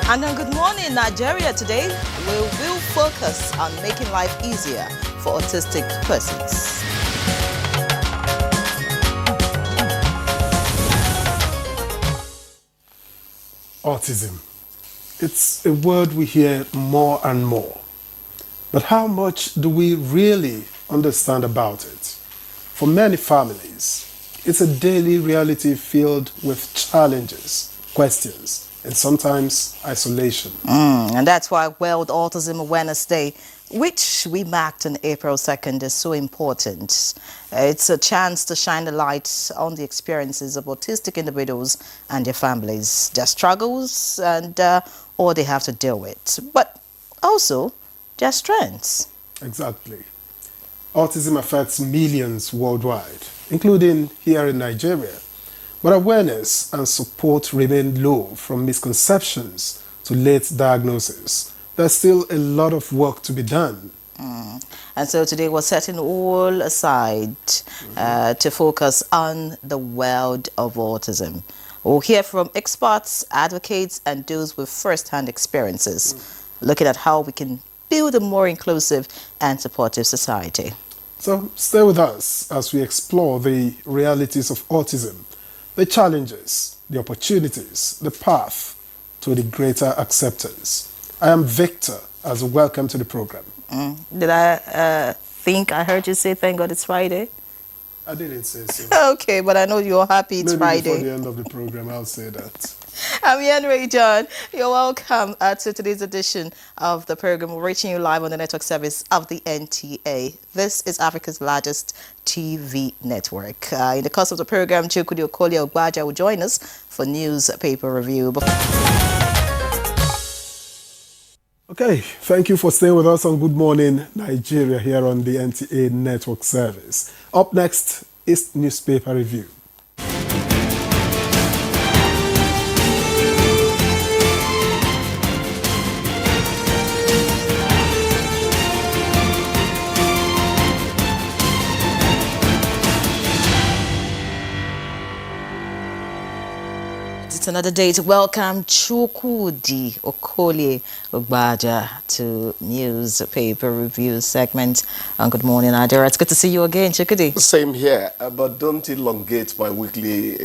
And on Good Morning Nigeria today, we will focus on making life easier for autistic persons. Autism. It's a word we hear more and more. But how much do we really understand about it? For many families, it's a daily reality filled with challenges, questions, and sometimes isolation. And that's why World Autism Awareness Day, which we marked on April 2nd, is so important. It's a chance to shine a light on the experiences of autistic individuals and their families, their struggles, and all they have to deal with, but also their strengths. Exactly. Autism affects millions worldwide, including here in Nigeria. But awareness and support remain low, from misconceptions to late diagnosis. There's still a lot of work to be done. And so today we're setting all aside to focus on the world of autism. We'll hear from experts, advocates, and those with first-hand experiences, looking at how we can build a more inclusive and supportive society. So stay with us as we explore the realities of autism, the challenges, the opportunities, the path to the greater acceptance. I am Victor, as a welcome to the program. Did I think I heard you say thank God it's Friday? I didn't say so. Okay, but I know you're happy it's Maybe Friday. before the end of the program, I'll say that. I'm Henry John. You're welcome to today's edition of the program. We're reaching you live on the network service of the NTA. This is Africa's largest TV network. In the course of the program, Chukwudi Abuja will join us for newspaper review. Okay, thank you for staying with us on Good Morning Nigeria here on the NTA network service. Up next is newspaper review. It's another day to welcome Chukwudi Abuja to newspaper review segment on Good Morning Nigeria. It's good to see you again, Chukwudi. Same here, but don't elongate my weekly,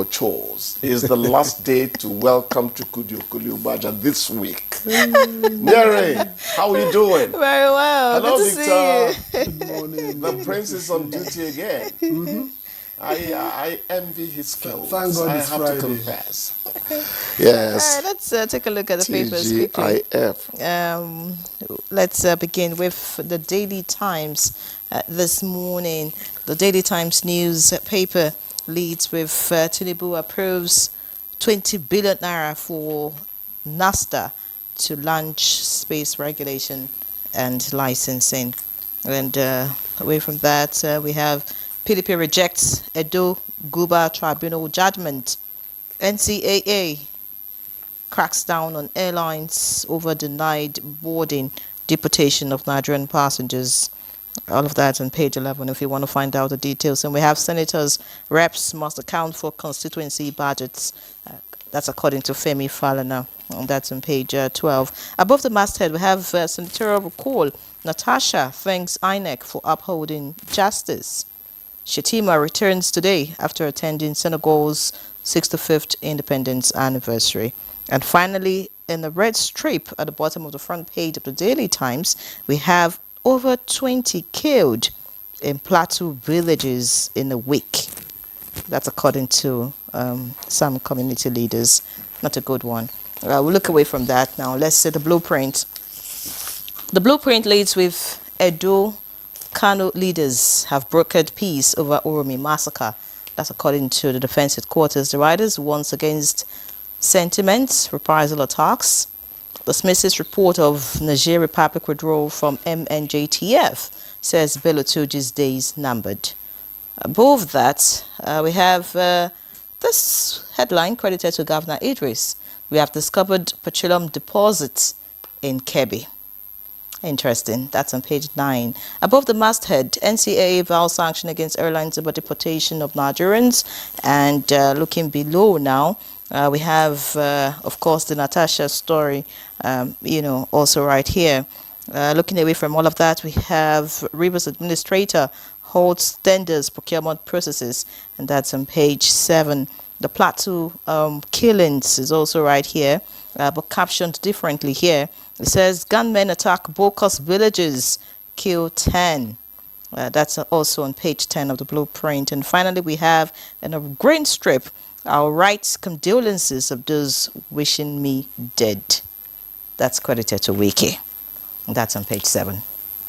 chores. It's the last day to welcome Chukwudi Abuja this week. Mary, how are you doing? Very well. Hello, good to Victor. see you. Good morning. The prince is on duty again. I envy his skills. Thank God I it's have Friday. to confess. Yes. All right, let's take a look at the papers quickly. TGIF. Let's begin with the Daily Times this morning. The Daily Times newspaper leads with Tinubu approves 20 billion naira for NASTA to launch space regulation and licensing. And away from that, we have PDP rejects Edo Guba Tribunal judgment. NCAA cracks down on airlines over denied boarding deportation of Nigerian passengers. All of that on page 11 if you want to find out the details. And we have senators, reps must account for constituency budgets. That's according to Femi Falana. And that's on page 12. Above the masthead, we have senatorial recall. Natasha thanks INEC for upholding justice. Shetima returns today after attending Senegal's 65th independence anniversary. And finally, in the red strip at the bottom of the front page of the Daily Times, we have over 20 killed in Plateau villages in a week. That's according to some community leaders. Not a good one. We'll look away from that now. Let's see the blueprint. The blueprint leads with Edo Kano leaders have brokered peace over Oromi massacre. That's according to the defense headquarters. The riders warns against sentiments, reprisal attacks, dismisses report of Niger Republic withdrawal from MNJTF, says Bello Tuji's days numbered. Above that, we have this headline credited to Governor Idris. We have discovered petroleum deposits in Kebbi. Interesting. That's on page 9. Above the masthead, NCAA vows sanction against airlines over deportation of Nigerians. And looking below now, we have, of course, the Natasha story, also right here. Looking away from all of that, we have Rivers Administrator holds tenders procurement processes, and that's on page 7. The Plateau killings is also right here, but captioned differently here. It says, gunmen attack Bokas villages, kill 10. That's also on page 10 of the blueprint. And finally, we have in a green strip, our rights condolences of those wishing me dead. That's credited to Wiki. And that's on page 7.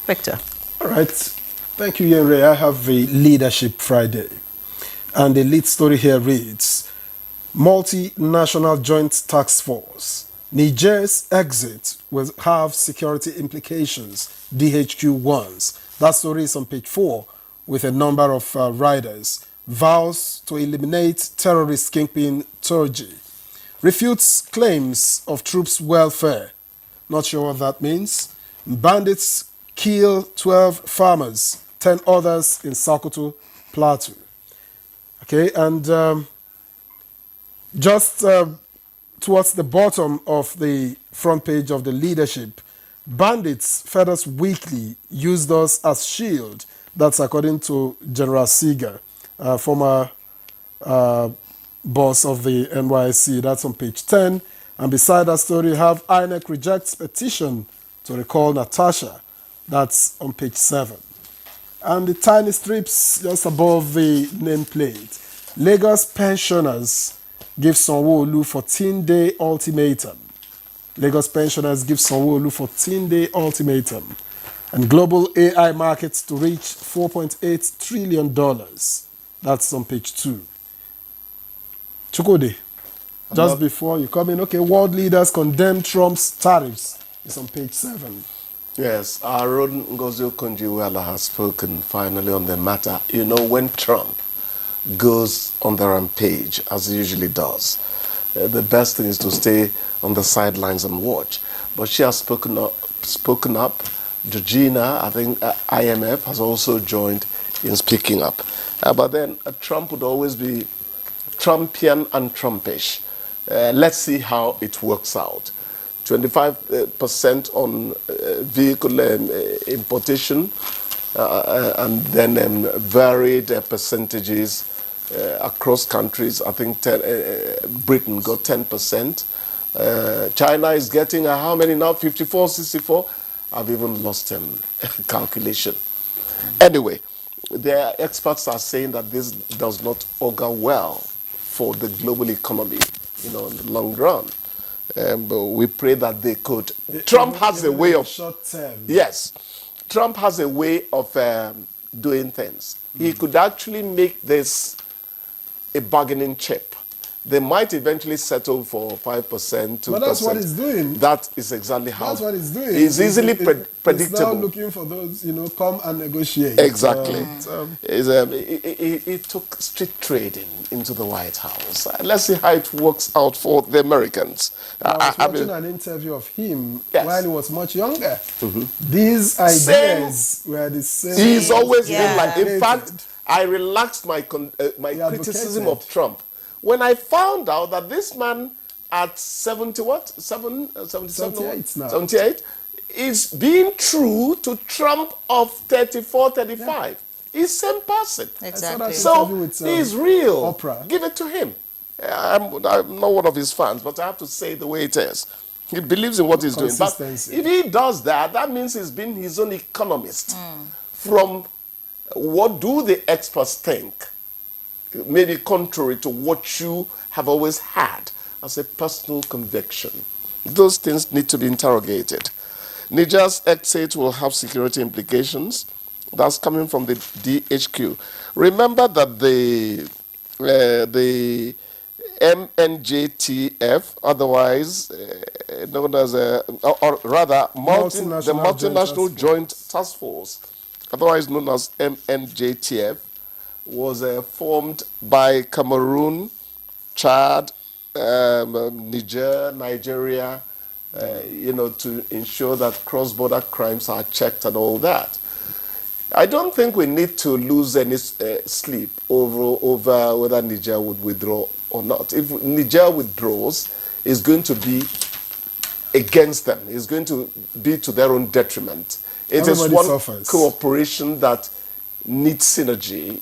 Victor. All right. Thank you, Yenre. I have a Leadership Friday. And the lead story here reads, Multinational Joint Task Force. Niger's exit will have security implications, DHQ warns. That story is on page 4 with a number of riders. Vows to eliminate terrorist kingpin Turji. Refutes claims of troops' welfare. Not sure what that means. Bandits kill 12 farmers, 10 others in Sokoto Plateau. Okay, and just towards the bottom of the front page of the Leadership, bandits fed us weekly, used us as shield. That's according to General Seeger, former boss of the NYC. That's on page 10. And beside that story, you have INEC rejects petition to recall Natasha. That's on page 7. And the tiny strips just above the nameplate. Lagos pensioners give Sanwo-Olu 14-day ultimatum. Lagos pensioners give Sanwo-Olu 14-day ultimatum. And global AI markets to reach $4.8 trillion. That's on page 2. Chukode, just before you come in, okay, world leaders condemn Trump's tariffs. It's on page 7. Yes, our own Ngozi Okonjo-Iweala has spoken finally on the matter. You know, when Trump goes on the rampage, as he usually does, the best thing is to stay on the sidelines and watch. But she has spoken up. Georgina, I think IMF has also joined in speaking up. But then Trump would always be Trumpian and Trumpish. Let's see how it works out. 25% on vehicle importation, and then varied percentages across countries. I think Britain got 10%. China is getting how many now? 54, 64? I've even lost calculation. Anyway, the experts are saying that this does not augur well for the global economy, in the long run. But we pray that they could. Trump has a way of short term. Yes, Trump has a way of doing things. He could actually make this a bargaining chip. They might eventually settle for 5%, 2%. But that's what he's doing. That is exactly how. That's what he's doing. He's easily predictable. He's now looking for those, come and negotiate. Exactly. He took street trading into the White House. Let's see how it works out for the Americans. I was watching an interview of him while he was much younger. These ideas were the same. He's always been like. In fact, I relaxed my criticism of Trump when I found out that this man at 78 now. 78 is being true to Trump of 34, 35. He's same person. Exactly. So he's real. Oprah. Give it to him. I'm not one of his fans, but I have to say the way it is. He believes in what he's doing. But if he does that, that means he's been his own economist. From what do the experts think? Maybe contrary to what you have always had as a personal conviction. Those things need to be interrogated. Niger's exit will have security implications. That's coming from the DHQ. Remember that the MNJTF, otherwise known as the Multinational Joint Task Force, otherwise known as MNJTF, was formed by Cameroon, Chad, Nigeria, to ensure that cross-border crimes are checked and all that. I don't think we need to lose any sleep over whether Niger would withdraw or not. If Niger withdraws, it's going to be against them. It's going to be to their own detriment. It is one suffers. cooperation that needs synergy.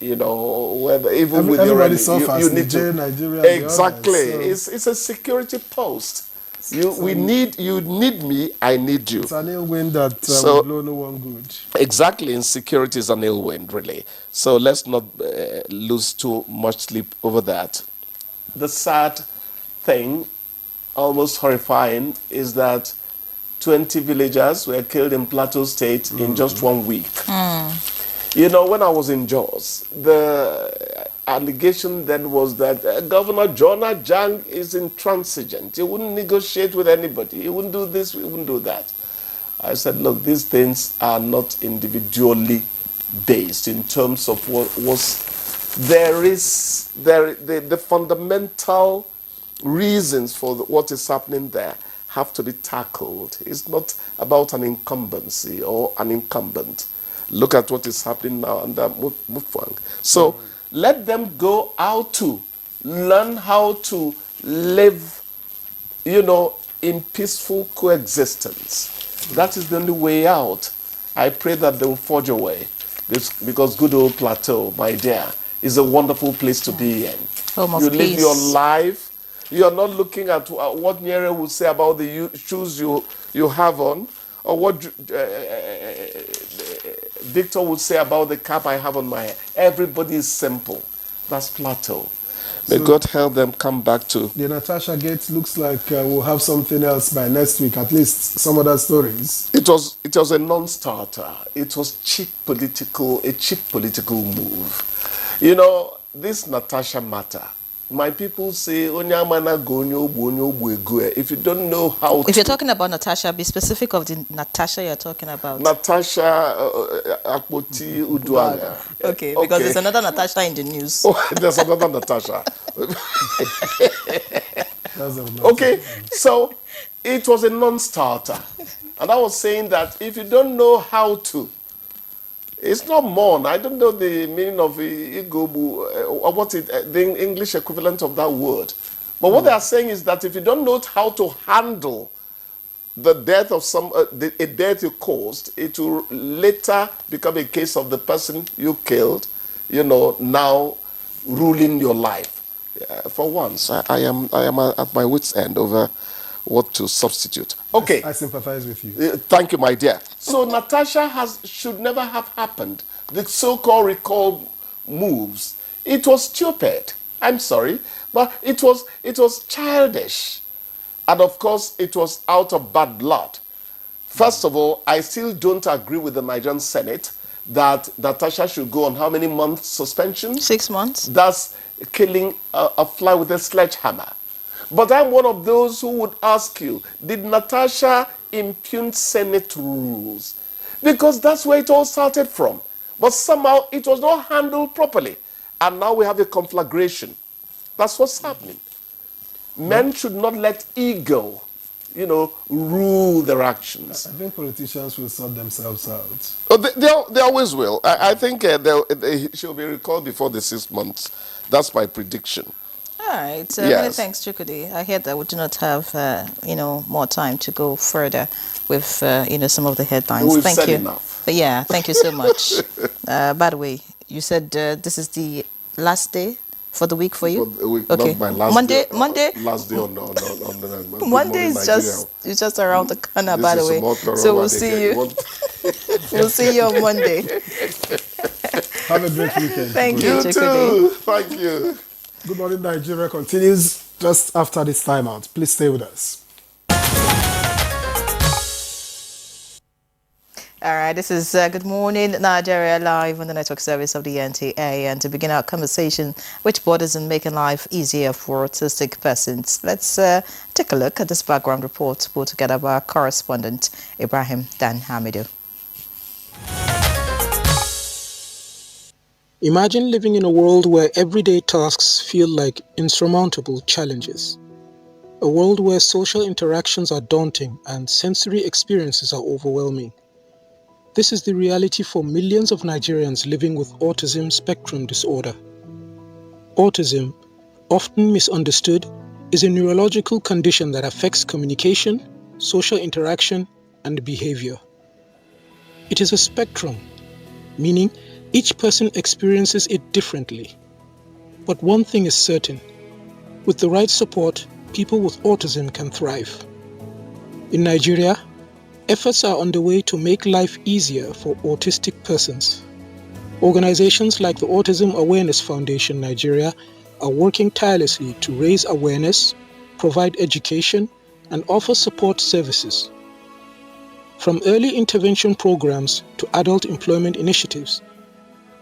Whether even with everybody your suffers. you need Nigeria, exactly. Others, so. It's a security post. You need me, I need you. It's an ill wind that will blow no one good. Exactly, insecurity is an ill wind, really. So let's not lose too much sleep over that. The sad thing, almost horrifying, is that 20 villagers were killed in Plateau State in just 1 week. When I was in Jos, the allegation then was that Governor Jonah Jang is intransigent. He wouldn't negotiate with anybody. He wouldn't do this, he wouldn't do that. I said, look, these things are not individually based in terms of what was... The fundamental reasons for what is happening there have to be tackled. It's not about an incumbency or an incumbent. Look at what is happening now under Mufwang. So let them go out to learn how to live, in peaceful coexistence. That is the only way out. I pray that they will forge a way, because good old Plateau, my dear, is a wonderful place to be in. Home of you peace. Live your life. You are not looking at what Nyere would say about the shoes you have on, or what Victor would say about the cap I have on my head. Everybody is simple. That's Plateau. May God help them come back to... The Natasha Gates looks like we'll have something else by next week, at least some other stories. It was a non-starter. It was a cheap political move. This Natasha matter, my people say, if you don't know how to... If you're talking about Natasha, be specific of the Natasha you're talking about. Natasha Akpoti Uduaga. Okay, because there's another Natasha in the news. Oh, there's another Natasha. Okay, so it was a non-starter. And I was saying that if you don't know how to, it's not mourn. I don't know the meaning of Igobu, or the English equivalent of that word. But what they are saying is that if you don't know how to handle the death of a death you caused, it will later become a case of the person you killed, now ruling your life. For once, I am at my wit's end over what to substitute. Okay. I sympathize with you. Thank you, my dear. So Natasha should never have happened. The so-called recall moves. It was stupid. I'm sorry, but it was childish. And of course, it was out of bad blood. First of all, I still don't agree with the Nigerian Senate that Natasha should go on how many months suspension? 6 months. That's killing a fly with a sledgehammer. But I'm one of those who would ask you, did Natasha impugn Senate rules? Because that's where it all started from. But somehow it was not handled properly. And now we have a conflagration. That's what's happening. Men should not let ego, rule their actions. I think politicians will sort themselves out. Oh, they always will. I think she'll be recalled before the 6 months. That's my prediction. All right. Yes. Many thanks, Chukudi. I hear that we do not have, more time to go further with, some of the headlines. We've Thank said you. enough. But yeah, thank you so much. By the way, you said this is the last day for the week for you? Okay. Not my last Monday, day. Monday. Last day on Monday is just around the corner. By the way, so we'll see you. We'll see you on Monday. Have a great weekend. Thank you, You too. Thank you. Good Morning Nigeria continues just after this timeout. Please stay with us. All right, this is Good Morning Nigeria live on the network service of the NTA. And to begin our conversation, which borders on making life easier for autistic persons, let's take a look at this background report put together by our correspondent, Ibrahim Dan Hamidu. Imagine living in a world where everyday tasks feel like insurmountable challenges. A world where social interactions are daunting and sensory experiences are overwhelming. This is the reality for millions of Nigerians living with autism spectrum disorder. Autism, often misunderstood, is a neurological condition that affects communication, social interaction, and behavior. It is a spectrum, meaning each person experiences it differently. But one thing is certain: with the right support, people with autism can thrive. In Nigeria, efforts are underway to make life easier for autistic persons. Organizations like the Autism Awareness Foundation Nigeria are working tirelessly to raise awareness, provide education, and offer support services. From early intervention programs to adult employment initiatives,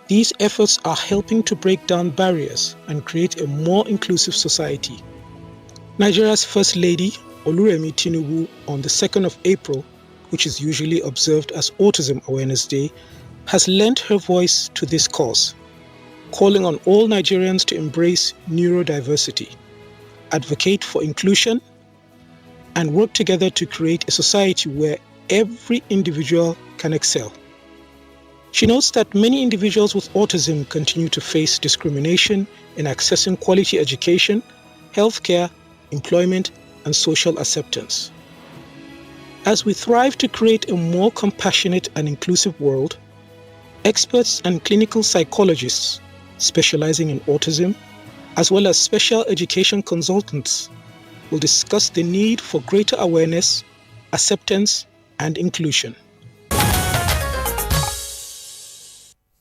these efforts are helping to break down barriers and create a more inclusive society. Nigeria's First Lady, Oluremi Tinubu, on the 2nd of April, which is usually observed as Autism Awareness Day, has lent her voice to this cause, calling on all Nigerians to embrace neurodiversity, advocate for inclusion, and work together to create a society where every individual can excel. She notes that many individuals with autism continue to face discrimination in accessing quality education, healthcare, employment, and social acceptance. As we strive to create a more compassionate and inclusive world, experts and clinical psychologists specializing in autism, as well as special education consultants, will discuss the need for greater awareness, acceptance, and inclusion.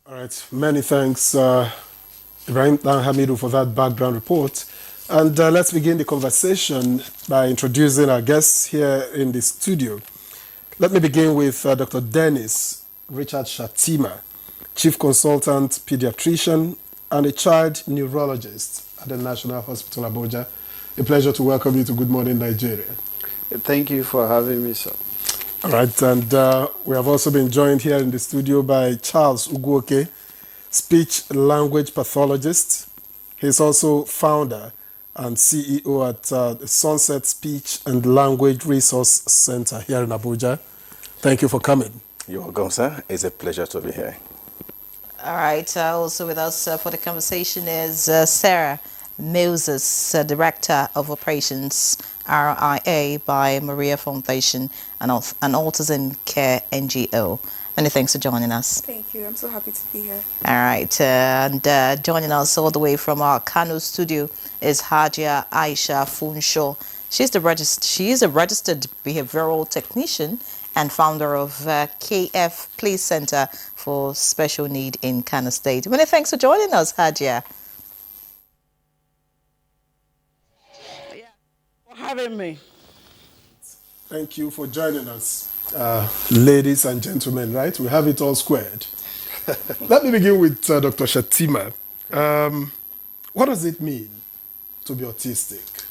All right, many thanks, Ibrahim Hamidu, for that background report. And let's begin the conversation by introducing our guests here in the studio. Let me begin with Dr. Dennis Richard Shatima, Chief Consultant Pediatrician and a Child Neurologist at the National Hospital Abuja. A pleasure to welcome you to Good Morning Nigeria. Thank you for having me, sir. All right, and we have also been joined here in the studio by Charles Uguoke, speech language pathologist. He's also founder and CEO at the Sunset Speech and Language Resource Center here in Abuja. Thank you for coming. You're welcome, sir. It's a pleasure to be here. All right. Also with us for the conversation is Sarah Moses, Director of Operations RIA by Maria Foundation and an Autism Care NGO. Many thanks for joining us. Thank you. I'm so happy to be here. All right. And joining us all the way from our Kano studio is Hajia Aisha Funsho. She is a registered behavioral technician and founder of KF Play Center for Special Need in Kano State. Many thanks for joining us, Hajia. For having me. Thank you for joining us, ladies and gentlemen, right? We have it all squared. Let me begin with Dr. Shatima. What does it mean to be autistic?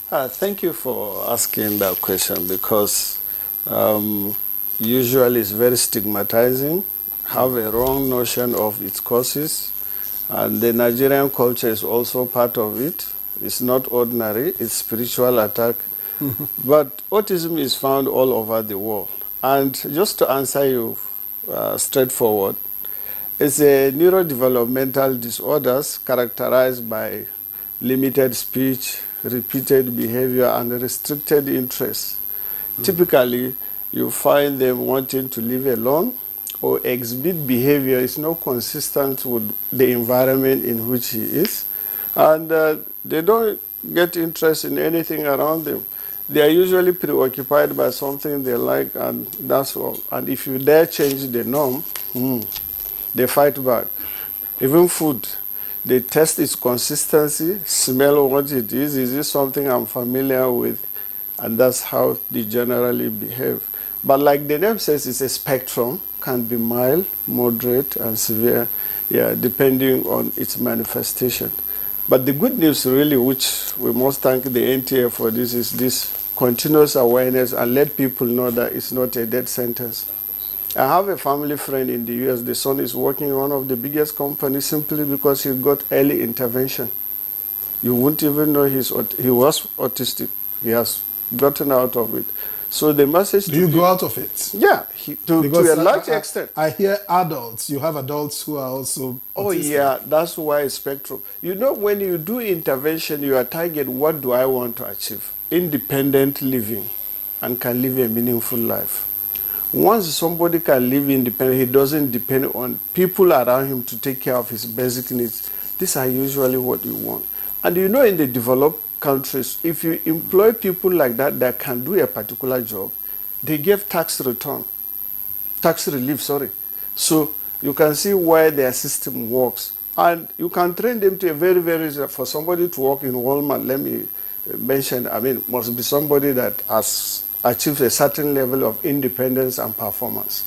Thank you for asking that question because usually it's very stigmatizing, have a wrong notion of its causes, and the Nigerian culture is also part of it. It's not ordinary, it's spiritual attack. But autism is found all over the world. And just to answer you straightforward, it's a neurodevelopmental disorders characterized by limited speech, repeated behavior, and restricted interest. Typically, you find them wanting to live alone or exhibit behavior is not consistent with the environment in which he is. And they don't get interest in anything around them. They are usually preoccupied by something they like, and that's all. And if you dare change the norm, they fight back. Even food, they test its consistency, smell what it is this something I'm familiar with? And that's how they generally behave. But like the name says, it's a spectrum, can be mild, moderate, and severe, depending on its manifestation. But the good news really, which we must thank the NTA for this, is this continuous awareness and let people know that it's not a death sentence. I have a family friend in the US. The son is working in one of the biggest companies simply because he got early intervention. You wouldn't even know he was autistic. He has gotten out of it. So the message Do you go out of it? Yeah, to Because a large extent. I hear adults, you have adults who are also Oh autistic. yeah, that's why it's spectrum. You know, when you do intervention, you are target, what do I want to achieve? Independent living and can live a meaningful life. Once somebody can live independent, he doesn't depend on people around him to take care of his basic needs. These are usually what you want. And you know, in the developed countries, if you employ people like that can do a particular job, they give tax relief, sorry. So you can see why their system works. And you can train them to a very, very, for somebody to work in Walmart, let me mention, must be somebody that has achieved a certain level of independence and performance.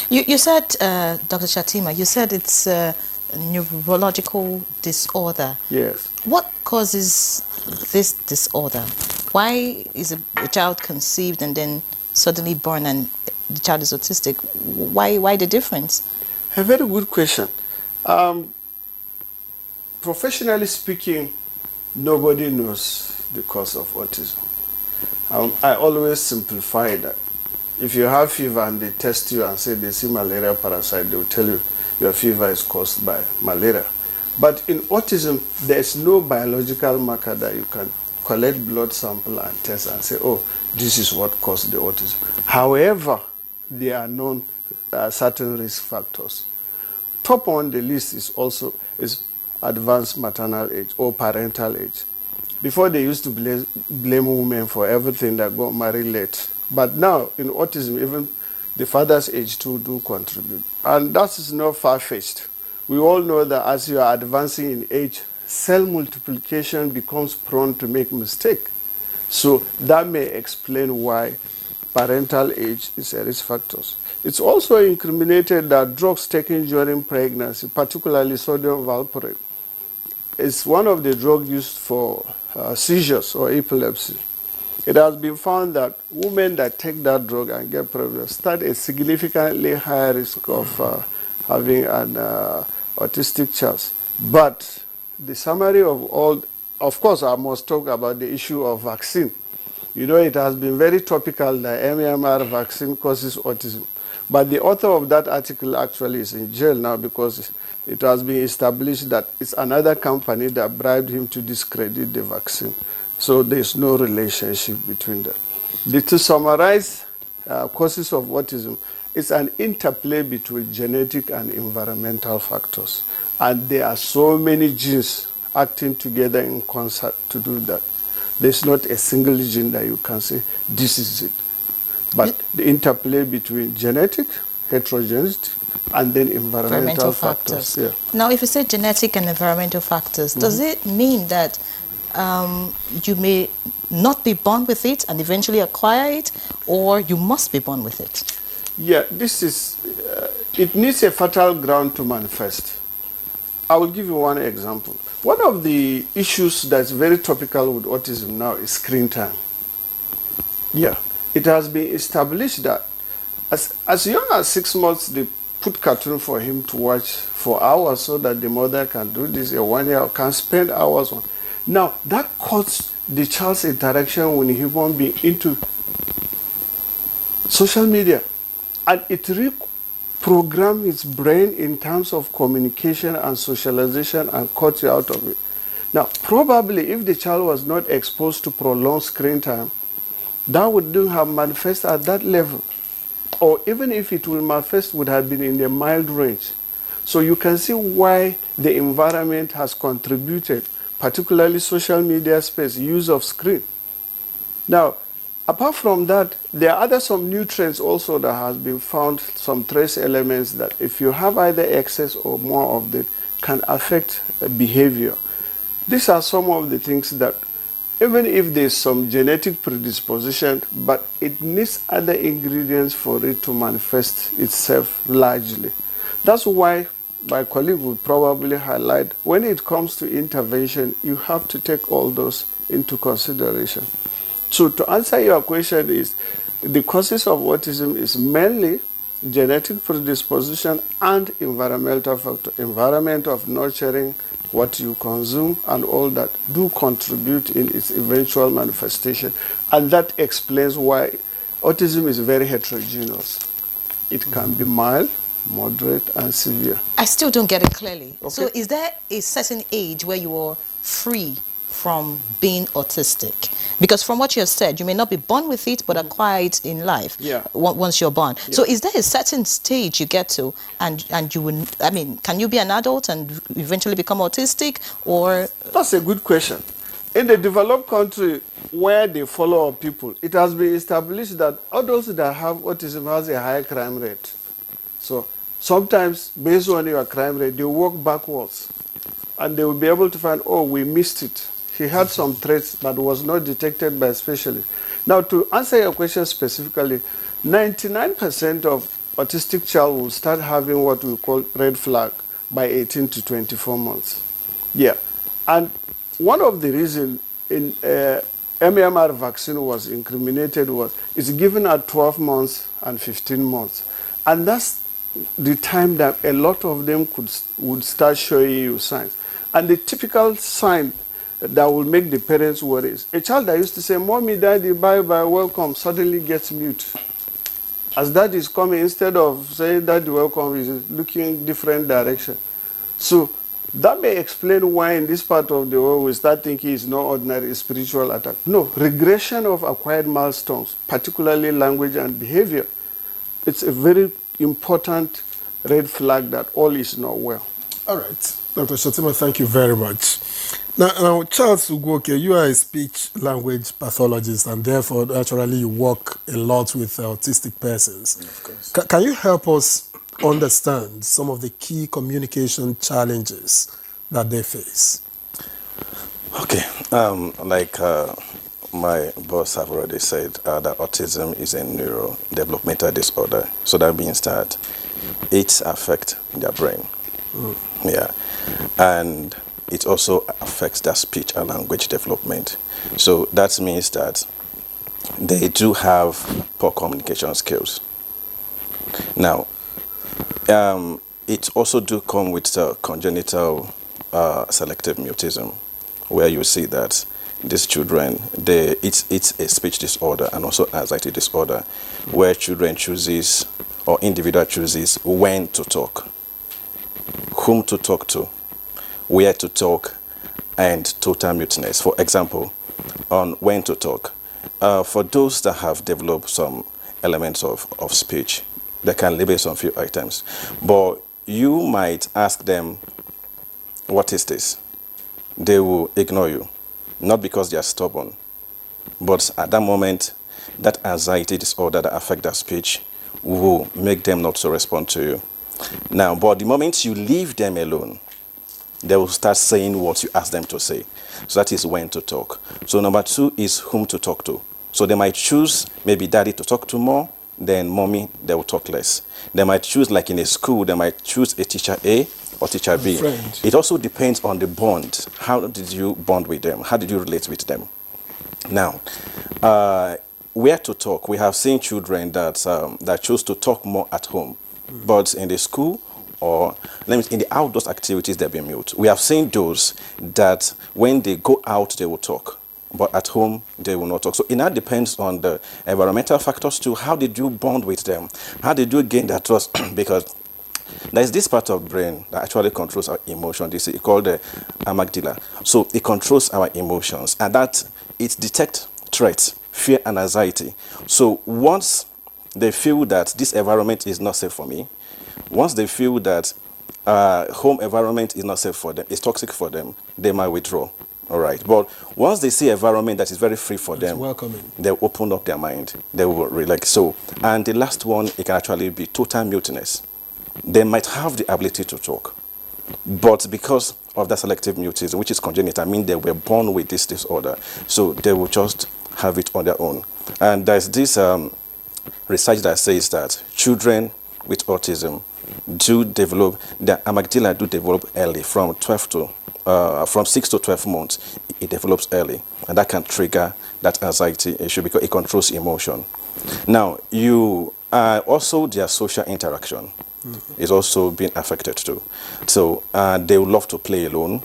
You said, Dr. Shatima, you said it's a neurological disorder. Yes. What causes this disorder? Why is a child conceived and then suddenly born and the child is autistic? Why the difference? A very good question. Professionally speaking, nobody knows the cause of autism. I always simplify that. If you have fever and they test you and say they see malaria parasite, they will tell you your fever is caused by malaria. But in autism, there is no biological marker that you can collect blood sample and test and say, oh, this is what caused the autism. However, there are known certain risk factors. Top on the list is advanced maternal age or parental age. Before, they used to blame women for everything that got married late. But now, in autism, even the father's age too do contribute. And that is not far-fetched. We all know that as you are advancing in age, cell multiplication becomes prone to make mistakes. So that may explain why parental age is a risk factor. It's also incriminated that drugs taken during pregnancy, particularly sodium valproate, is one of the drugs used for seizures or epilepsy. It has been found that women that take that drug and get pregnant start a significantly higher risk of having an autistic child. But the summary of all, of course, I must talk about the issue of vaccine. You know, it has been very topical that MMR vaccine causes autism. But the author of that article actually is in jail now because it has been established that it's another company that bribed him to discredit the vaccine. So there's no relationship between them. To summarize, causes of autism, it's an interplay between genetic and environmental factors. And there are so many genes acting together in concert to do that. There's not a single gene that you can say, this is it. But the interplay between genetic, heterogeneity, and then environmental factors. Yeah. Now, if you say genetic and environmental factors, does it mean that you may not be born with it and eventually acquire it, or you must be born with it? Yeah, this is, it needs a fertile ground to manifest. I will give you one example. One of the issues that's very topical with autism now is screen time. Yeah, it has been established that as young as 6 months, they put cartoon for him to watch for hours so that the mother can do this. A 1 year can spend hours on. Now, that cuts the child's interaction with a human being into social media. And it reprograms its brain in terms of communication and socialization and cuts you out of it. Now, probably if the child was not exposed to prolonged screen time, that wouldn't have manifested at that level. Or even if it will manifest, would have been in a mild range. So you can see why the environment has contributed, particularly social media space, use of screen. Now, apart from that, there are some nutrients also that has been found, some trace elements that if you have either excess or more of them, can affect behavior. These are some of the things that, even if there's some genetic predisposition, but it needs other ingredients for it to manifest itself largely. That's why my colleague would probably highlight, when it comes to intervention, you have to take all those into consideration. So to answer your question is, the causes of autism is mainly genetic predisposition and environmental factor. Environment of nurturing, what you consume, and all that do contribute in its eventual manifestation. And that explains why autism is very heterogeneous. It can be mild, moderate, and severe. I still don't get it clearly. Okay. So is there a certain age where you are free from being autistic? Because from what you have said, you may not be born with it, but acquire it in life. Yeah. Once you're born. Yeah. So is there a certain stage you get to, and you will, I mean, can you be an adult and eventually become autistic, or? That's a good question. In the developed country where they follow up people, it has been established that adults that have autism has a higher crime rate. So sometimes, based on your crime rate, they work backwards. And they will be able to find, oh, we missed it. He had some traits that was not detected by specialists. Now, to answer your question specifically, 99% of autistic child will start having what we call red flag by 18 to 24 months. Yeah. And one of the reasons in MMR vaccine was incriminated was it's given at 12 months and 15 months. And that's the time that a lot of them would start showing you signs. And the typical sign that will make the parents worry is a child that used to say, "Mommy, Daddy, bye bye, welcome," suddenly gets mute. As Daddy is coming, instead of saying Daddy, welcome, he's looking different direction. So that may explain why in this part of the world we start thinking it's not ordinary spiritual attack. No, regression of acquired milestones, particularly language and behavior, it's a very important red flag that all is not well. All right. Dr. Shatima, thank you very much. Now, Charles Ugoke, you are a speech language pathologist, and therefore, naturally, you work a lot with autistic persons. Of course. Can you help us understand some of the key communication challenges that they face? Okay. Like my boss have already said, that autism is a neurodevelopmental disorder. So that means that it affects their brain. Yeah. And it also affects their speech and language development. So that means that they do have poor communication skills. Now, it also do come with congenital selective mutism, where you see that these children, it's a speech disorder and also anxiety disorder, where children chooses or individual chooses when to talk, whom to talk to, where to talk, and total muteness. For example, on when to talk, for those that have developed some elements of speech, they can label some few items. But you might ask them, what is this? They will ignore you, not because they are stubborn, but at that moment, that anxiety disorder that affects their speech will make them not to respond to you. Now, but the moment you leave them alone, they will start saying what you ask them to say. So that is when to talk. So number two is whom to talk to. So they might choose maybe daddy to talk to more, then mommy, they will talk less. They might choose, like in a school, they might choose a teacher A or teacher B. Friend. It also depends on the bond. How did you bond with them? How did you relate with them? Now, where to talk? We have seen children that choose to talk more at home, but in the school or in the outdoors activities, they'll be mute. We have seen those that when they go out, they will talk, but at home, they will not talk. So it now depends on the environmental factors too. How did you bond with them? How did you gain their trust? Because there's this part of the brain that actually controls our emotion. This is called the amygdala. So it controls our emotions, and that it detects threats, fear, and anxiety. So once they feel that this environment is not safe for me, once they feel that home environment is not safe for them, it's toxic for them, they might withdraw. All right. But once they see environment that is very free for them, welcoming, they'll open up their mind. They will relax. So, and the last one, it can actually be total muteness. They might have the ability to talk, but because of that selective mutism, which is congenital, I mean they were born with this disorder, so they will just have it on their own. And there's this research that says that children with autism do develop, their amygdala do develop early, from 6 to 12 months. It develops early, and that can trigger that anxiety issue because it controls emotion. Now, you also their social interaction. is also being affected too. So they would love to play alone.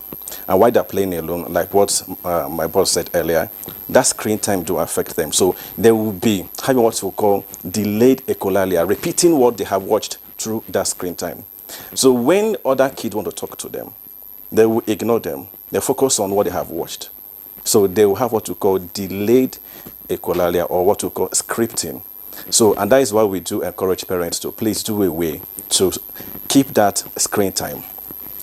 And while they're playing alone, like what my boss said earlier, that screen time do affect them. So they will be having what we call delayed echolalia, repeating what they have watched through that screen time. So when other kids want to talk to them, they will ignore them. They focus on what they have watched. So they will have what we call delayed echolalia, or what we call scripting. So, and that is why we do encourage parents to please do a way to keep that screen time.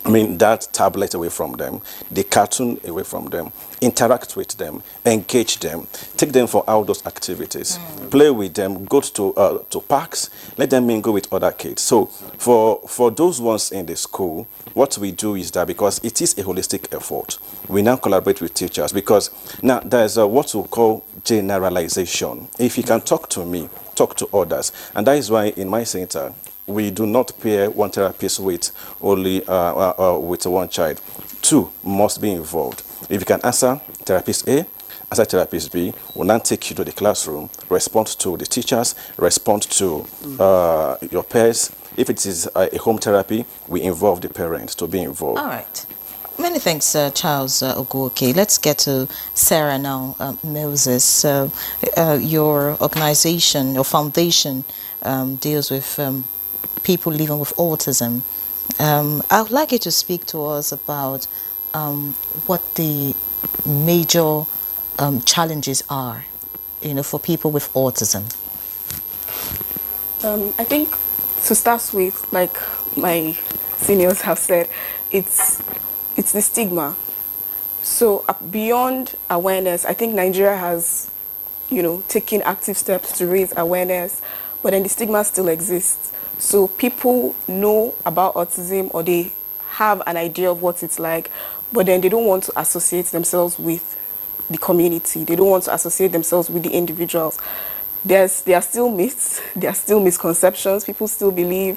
I mean, that tablet away from them, the cartoon away from them, interact with them, engage them, take them for outdoor activities, play with them, go to parks, let them mingle with other kids. So for those ones in the school, what we do is that, because it is a holistic effort, we now collaborate with teachers, because now there's what we call generalization. If you can talk to me, talk to others. And that is why in my center, we do not pair one therapist with only with one child. Two must be involved. If you can answer therapist A, answer therapist B, will now take you to the classroom, respond to the teachers, respond to your peers. If it is a home therapy, we involve the parents to be involved. All right. Many thanks, Charles Oguoke. Let's get to Sarah now. Moses, your organization, your foundation deals with people living with autism. I would like you to speak to us about what the major challenges are, for people with autism. I think to start with, like my seniors have said, it's the stigma. So beyond awareness, I think Nigeria has, taken active steps to raise awareness, but then the stigma still exists. So people know about autism, or they have an idea of what it's like, but then they don't want to associate themselves with the community. They don't want to associate themselves with the individuals. There are still myths, there are still misconceptions. People still believe,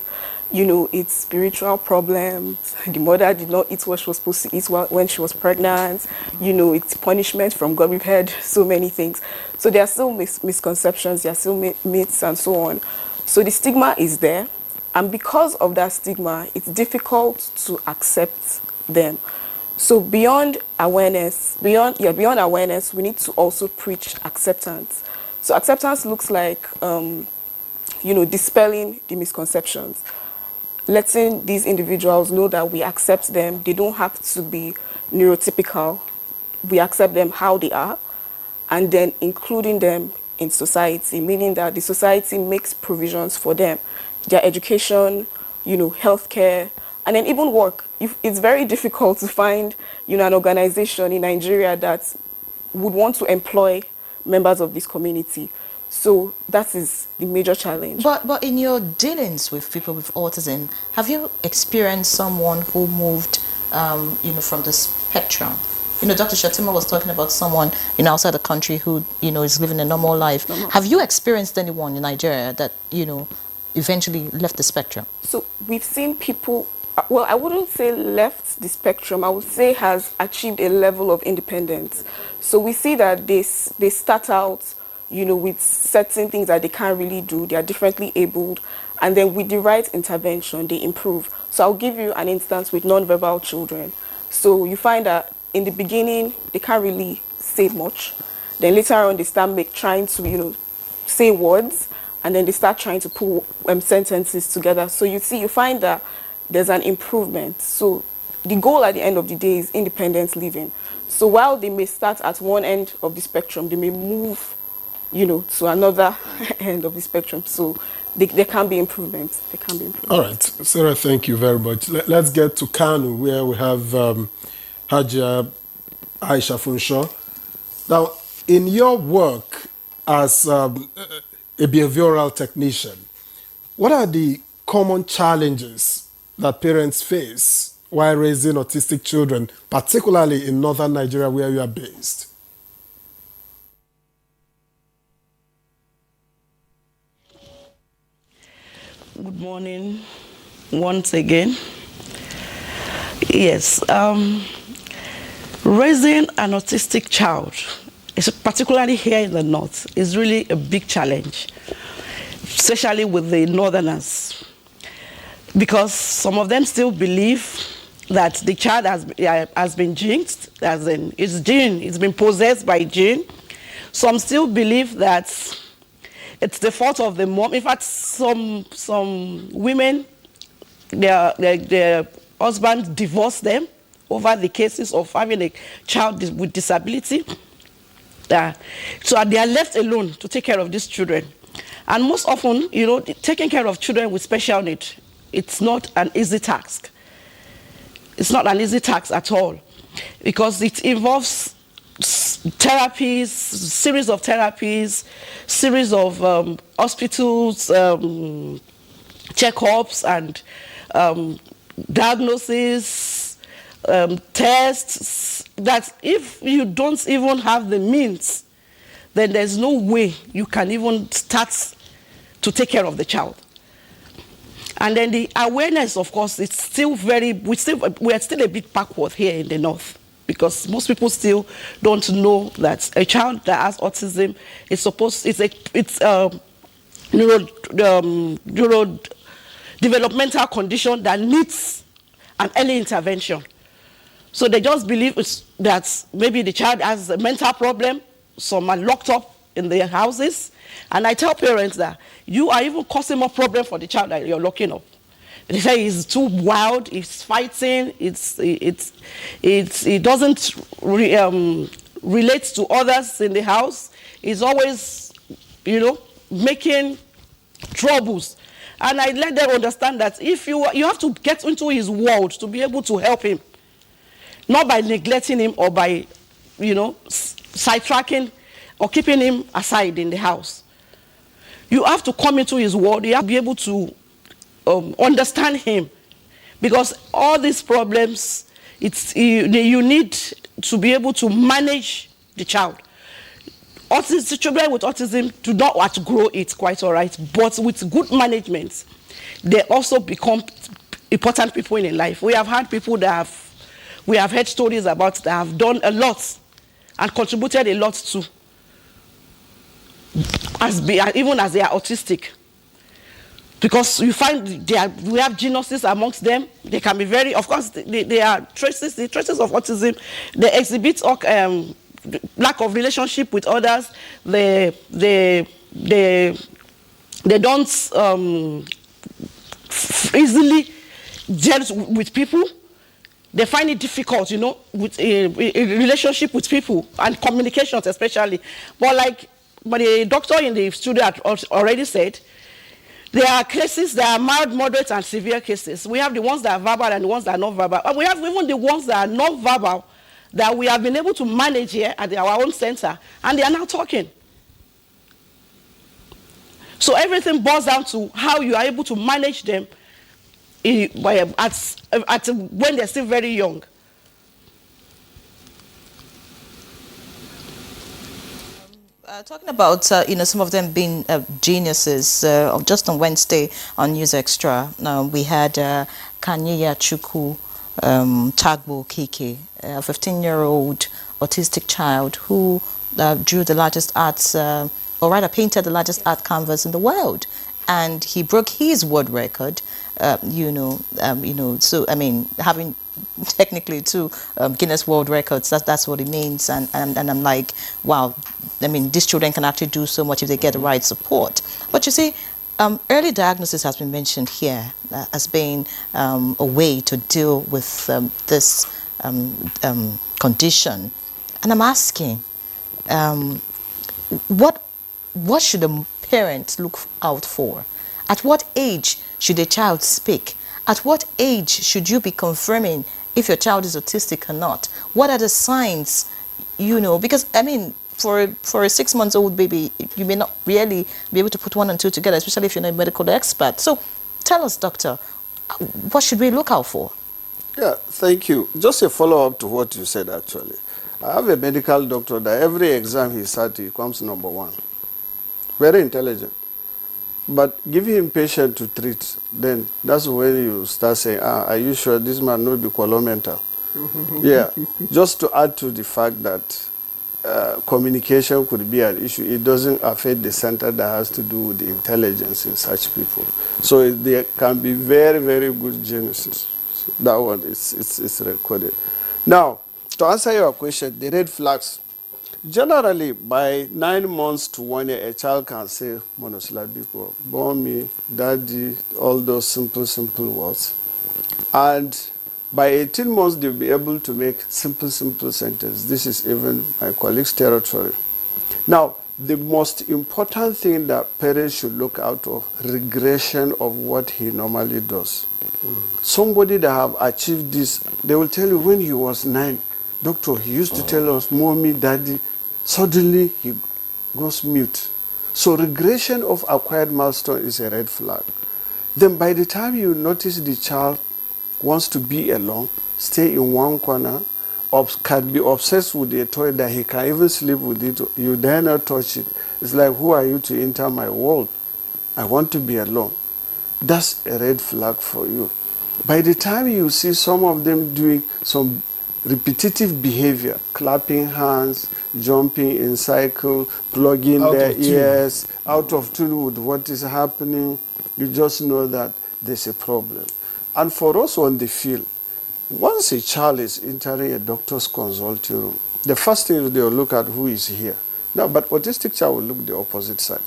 it's spiritual problems. The mother did not eat what she was supposed to eat when she was pregnant. It's punishment from God. We've heard so many things. So there are still misconceptions, there are still myths and so on. So the stigma is there. And because of that stigma, it's difficult to accept them. So beyond awareness, we need to also preach acceptance. So acceptance looks like, dispelling the misconceptions, letting these individuals know that we accept them. They don't have to be neurotypical. We accept them how they are, and then including them in society, meaning that the society makes provisions for them, their education, healthcare, and then even work. It's very difficult to find, an organization in Nigeria that would want to employ members of this community. So that is the major challenge. But in your dealings with people with autism, have you experienced someone who moved, from the spectrum? Dr. Shatima was talking about someone, outside the country who, is living a normal life. Have you experienced anyone in Nigeria that, eventually left the spectrum? So we've seen people, well, I wouldn't say left the spectrum. I would say has achieved a level of independence. So we see that they start out, with certain things that they can't really do. They are differently abled. And then with the right intervention, they improve. So I'll give you an instance with nonverbal children. So you find that in the beginning, they can't really say much. Then later on, they start trying to, say words. And then they start trying to pull sentences together. So you find that there's an improvement. So the goal at the end of the day is independent living. So while they may start at one end of the spectrum, they may move, to another end of the spectrum. So there can be improvements. All right, Sarah, thank you very much. Let's get to Kanu, where we have Hajia Aisha Funsho. Now, in your work as a behavioral technician, what are the common challenges that parents face while raising autistic children, particularly in northern Nigeria where you are based? Good morning once again. Yes, raising an autistic child, particularly here in the north, is really a big challenge, especially with the northerners. because some of them still believe that the child has been jinxed, as in it's been possessed by jinn. Some still believe that it's the fault of the mom. In fact, some women, their husband divorced them over the cases of having a child with disability. So they are left alone to take care of these children. And most often, taking care of children with special needs, it's not an easy task. It's not an easy task at all, because it involves therapies, series of therapies, series of hospitals, checkups, and diagnosis, tests, that if you don't even have the means, then there's no way you can even start to take care of the child. And then the awareness, of course, it's still we are still a bit backward here in the North, because most people still don't know that a child that has autism is neurodevelopmental condition that needs an early intervention. So they just believe that maybe the child has a mental problem. Some are locked up in their houses. And I tell parents that you are even causing more problem for the child that you're locking up. They say he's too wild, he's fighting, he doesn't relate to others in the house. He's always, making troubles. And I let them understand that if you have to get into his world to be able to help him, not by neglecting him or by, sidetracking or keeping him aside in the house. You have to come into his world. You have to be able to understand him, because all these problems, you need to be able to manage the child. Children with autism do not outgrow it, quite all right, but with good management, they also become important people in life. We have had people we have heard stories about that have done a lot and contributed a lot to, even as they are autistic. Because you find we have geniuses amongst them. They can be very, of course, they are traces. The traces of autism, they exhibit lack of relationship with others. They don't easily gel with people. They find it difficult, with a relationship with people and communications especially. But the doctor in the studio had already said, there are cases that are mild, moderate, and severe cases. We have the ones that are verbal and the ones that are not verbal. And we have even the ones that are not verbal that we have been able to manage here at our own center, and they are now talking. So everything boils down to how you are able to manage them when they're still very young. Talking about some of them being geniuses, just on Wednesday on News Extra, we had Kanyeya Chukwu Tagbo Kike, a 15-year-old autistic child who drew the largest arts, or rather painted the largest art canvas in the world, and he broke his world record. So I mean, having technically two Guinness World Records, that's what it means, and I'm like, wow, I mean, these children can actually do so much if they get the right support. But you see, early diagnosis has been mentioned here as being a way to deal with this condition, and I'm asking, what should a parent look out for? At what age should a child speak? At what age should you be confirming if your child is autistic or not? What are the signs, because I mean, for a 6-month-old baby, you may not really be able to put 1 and 2 together, especially if you're not a medical expert. So tell us, doctor, what should we look out for? Yeah, thank you. Just a follow-up to what you said, actually. I have a medical doctor that every exam he sat, he comes number 1. Very intelligent. But give him patient to treat, then that's when you start saying, are you sure this man will be colomental? Yeah, just to add to the fact that communication could be an issue. It doesn't affect the center that has to do with the intelligence in such people. So there can be very, very good geniuses. So that one is recorded. Now, to answer your question, the red flags. Generally, by 9 months to 1 year, a child can say monosyllabic word, mommy, daddy, all those simple words. And by 18 months, they'll be able to make simple sentences. This is even my colleague's territory. Now, the most important thing that parents should look out of, regression of what he normally does. Somebody that have achieved this, they will tell you when he was 9, doctor, he used to tell us, mommy, daddy, suddenly he goes mute. So regression of acquired milestone is a red flag. Then by the time you notice the child wants to be alone, stay in one corner, can be obsessed with a toy that he can even sleep with it, you dare not touch it. It's like, who are you to enter my world? I want to be alone. That's a red flag for you. By the time you see some of them doing some repetitive behavior, clapping hands, jumping in cycle, plugging their ears, out of tune with what is happening, you just know that there's a problem. And for us on the field, once a child is entering a doctor's consulting room, the first thing is they'll look at who is here. Now, but autistic child will look the opposite side.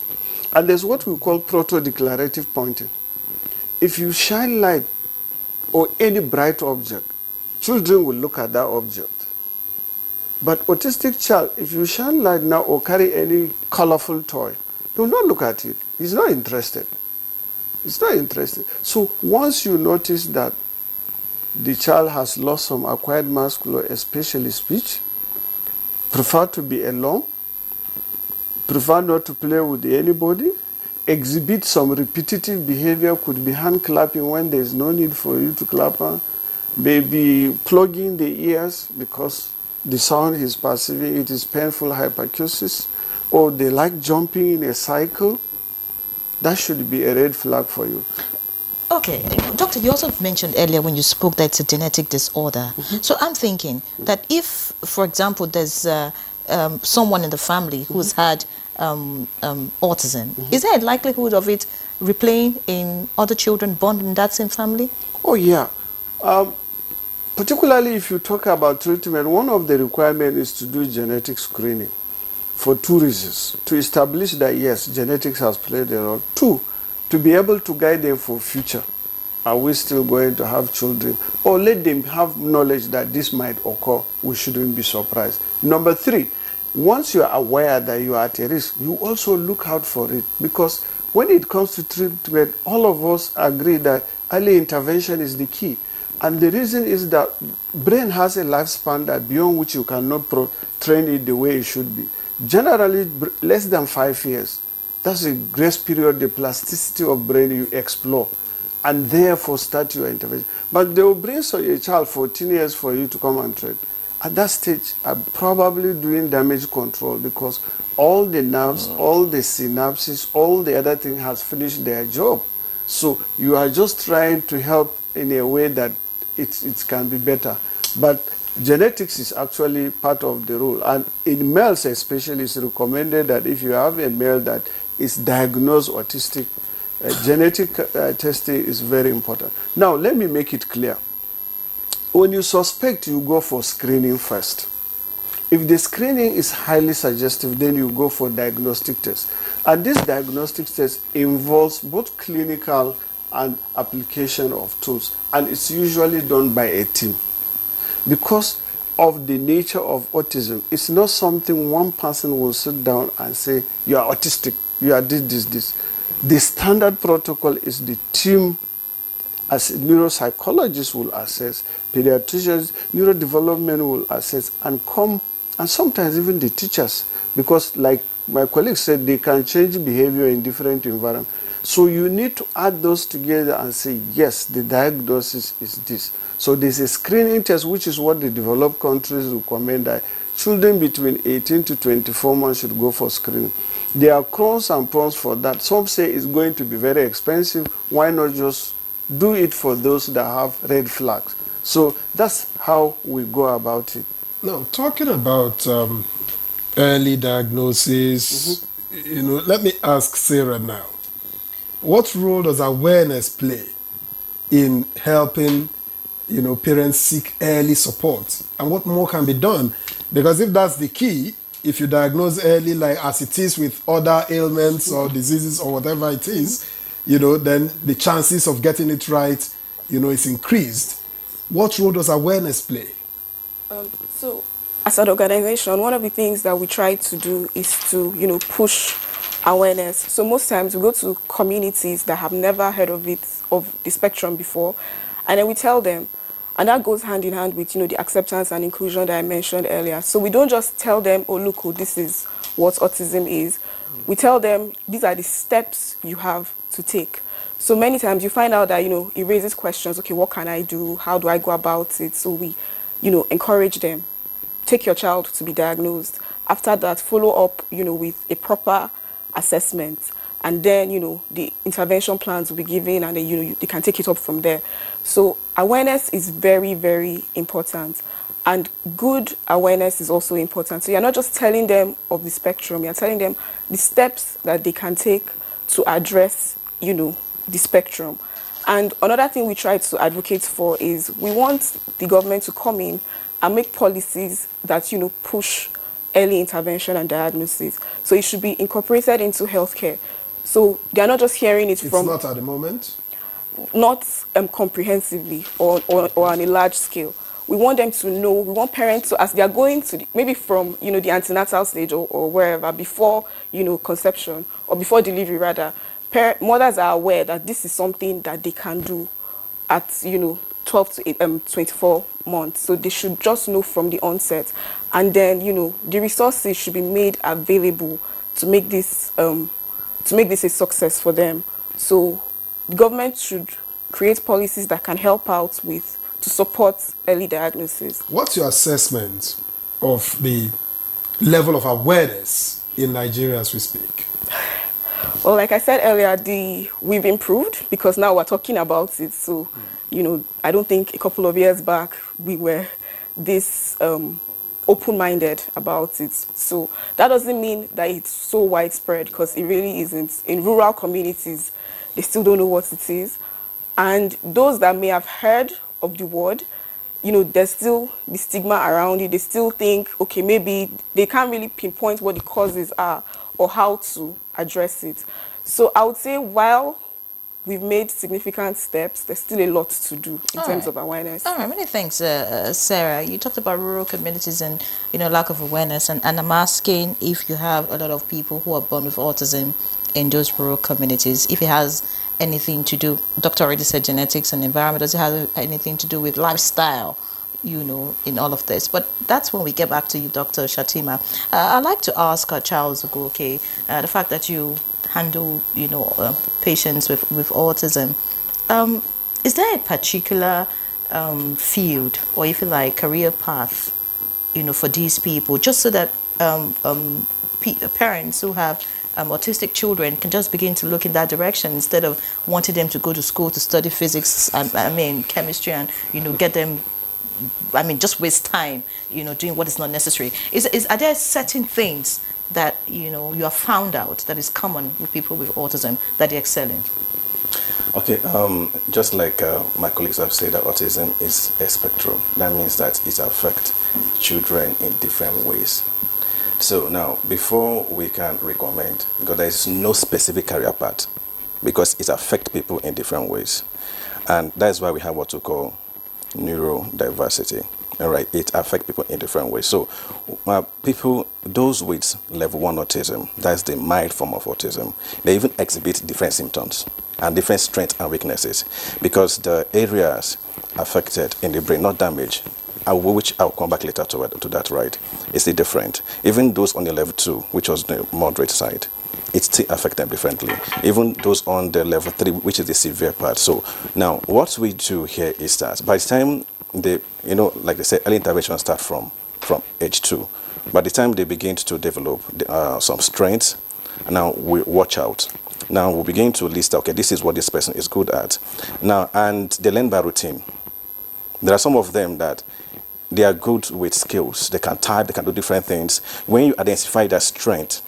And there's what we call proto-declarative pointing. If you shine light or any bright object, children will look at that object. But autistic child, if you shine light now or carry any colorful toy, he will not look at it. He's not interested. He's not interested. So once you notice that the child has lost some acquired muscular, especially speech, prefer to be alone, prefer not to play with anybody, exhibit some repetitive behavior, could be hand clapping when there's no need for you to clap on, maybe plugging the ears because the sound he's perceiving, it is painful hyperacusis, or they like jumping in a cycle, that should be a red flag for you. Okay, doctor, you also mentioned earlier when you spoke that it's a genetic disorder. So I'm thinking that if, for example, there's someone in the family who's had autism, is there a likelihood of it replaying in other children born in that same family? Oh yeah. Particularly if you talk about treatment, one of the requirements is to do genetic screening for 2 reasons. To establish that yes, genetics has played a role. 2, to be able to guide them for future. Are we still going to have children? Or let them have knowledge that this might occur. We shouldn't be surprised. Number 3, once you are aware that you are at a risk, you also look out for it. Because when it comes to treatment, all of us agree that early intervention is the key. And the reason is that brain has a lifespan that beyond which you cannot train it the way it should be. Generally, less than 5 years. That's a grace period, the plasticity of brain you explore, and therefore start your intervention. But they will bring a child 14 years for you to come and train. At that stage, I'm probably doing damage control because all the nerves, all the synapses, all the other things has finished their job. So you are just trying to help in a way that it can be better. But genetics is actually part of the rule. And in males especially, it's recommended that if you have a male that is diagnosed autistic, genetic testing is very important. Now, let me make it clear. When you suspect, you go for screening first. If the screening is highly suggestive, then you go for diagnostic test. And this diagnostic test involves both clinical and application of tools. And it's usually done by a team. Because of the nature of autism, it's not something one person will sit down and say, you are autistic, you are this. The standard protocol is the team, as neuropsychologists will assess, pediatricians, neurodevelopment will assess, and sometimes even the teachers, because like my colleague said, they can change behavior in different environments. So you need to add those together and say, yes, the diagnosis is this. So there's a screening test, which is what the developed countries recommend, that children between 18 to 24 months should go for screening. There are pros and cons for that. Some say it's going to be very expensive. Why not just do it for those that have red flags? So that's how we go about it. Now, talking about early diagnosis. You know, let me ask Sarah now. What role does awareness play in helping, you know, parents seek early support? And what more can be done? Because if that's the key, if you diagnose early, like as it is with other ailments or diseases or whatever it is, you know, then the chances of getting it right, you know, is increased. What role does awareness play? So, as an organization, one of the things that we try to do is to, push awareness. So most times we go to communities that have never heard of the spectrum before, and then we tell them, and that goes hand in hand with, the acceptance and inclusion that I mentioned earlier. So we don't just tell them, oh, look, this is what autism is. We tell them, these are the steps you have to take. So many times you find out that, it raises questions, okay, what can I do? How do I go about it? So we, encourage them. Take your child to be diagnosed. After that, follow up, with a proper assessment. And then, the intervention plans will be given, and then, they can take it up from there. So awareness is very, very important. And good awareness is also important. So you're not just telling them of the spectrum, you're telling them the steps that they can take to address, the spectrum. And another thing we try to advocate for is we want the government to come in and make policies that, push early intervention and diagnosis. So it should be incorporated into healthcare. So they're not just hearing it from... It's not at the moment? Not comprehensively or on a large scale. We want them to know, we want parents to, as they are going to, maybe from, the antenatal stage or wherever, before, conception or before delivery rather, mothers are aware that this is something that they can do at, 12 to 24 months. So they should just know from the onset. And then, the resources should be made available to make this a success for them. So the government should create policies that can help out to support early diagnosis. What's your assessment of the level of awareness in Nigeria as we speak? Well, like I said earlier, we've improved because now we're talking about it. So, I don't think a couple of years back we were this open-minded about it. So that doesn't mean that it's so widespread, because it really isn't. In rural communities, they still don't know what it is. And those that may have heard of the word, there's still the stigma around it. They still think, okay, maybe they can't really pinpoint what the causes are or how to address it. So I would say while we've made significant steps, there's still a lot to do in terms of awareness. All right, many thanks, Sarah. You talked about rural communities and, lack of awareness. And I'm asking if you have a lot of people who are born with autism in those rural communities, if it has anything to do, Doctor already said genetics and environment, does it have anything to do with lifestyle, in all of this? But that's when we get back to you, Dr. Shatima. I'd like to ask Charles Ogoke, the fact that you handle, patients with autism, is there a particular field, or if you like, career path, for these people, just so that parents who have autistic children can just begin to look in that direction instead of wanting them to go to school to study physics, chemistry, and get them, just waste time, doing what is not necessary. Are there certain things that you have found out that is common with people with autism that they excel in? Okay, just like my colleagues have said, that autism is a spectrum. That means that it affects children in different ways. So now, before we can recommend, because there is no specific career path, because it affects people in different ways. And that's why we have what we call neurodiversity. All right, it affects people in different ways. So people, those with level 1 autism, that's the mild form of autism, they even exhibit different symptoms and different strengths and weaknesses, because the areas affected in the brain, not damaged, which I'll come back later to that, right, is different. Even those on the level 2, which was the moderate side, it still affects them differently. Even those on the level 3, which is the severe part. So now what we do here is that by the time they, like they say, early intervention starts from age 2. By the time they begin to develop some strengths, now we watch out. Now we begin to list, okay, this is what this person is good at. Now, and they learn by routine. There are some of them that they are good with skills. They can type, they can do different things. When you identify their strength,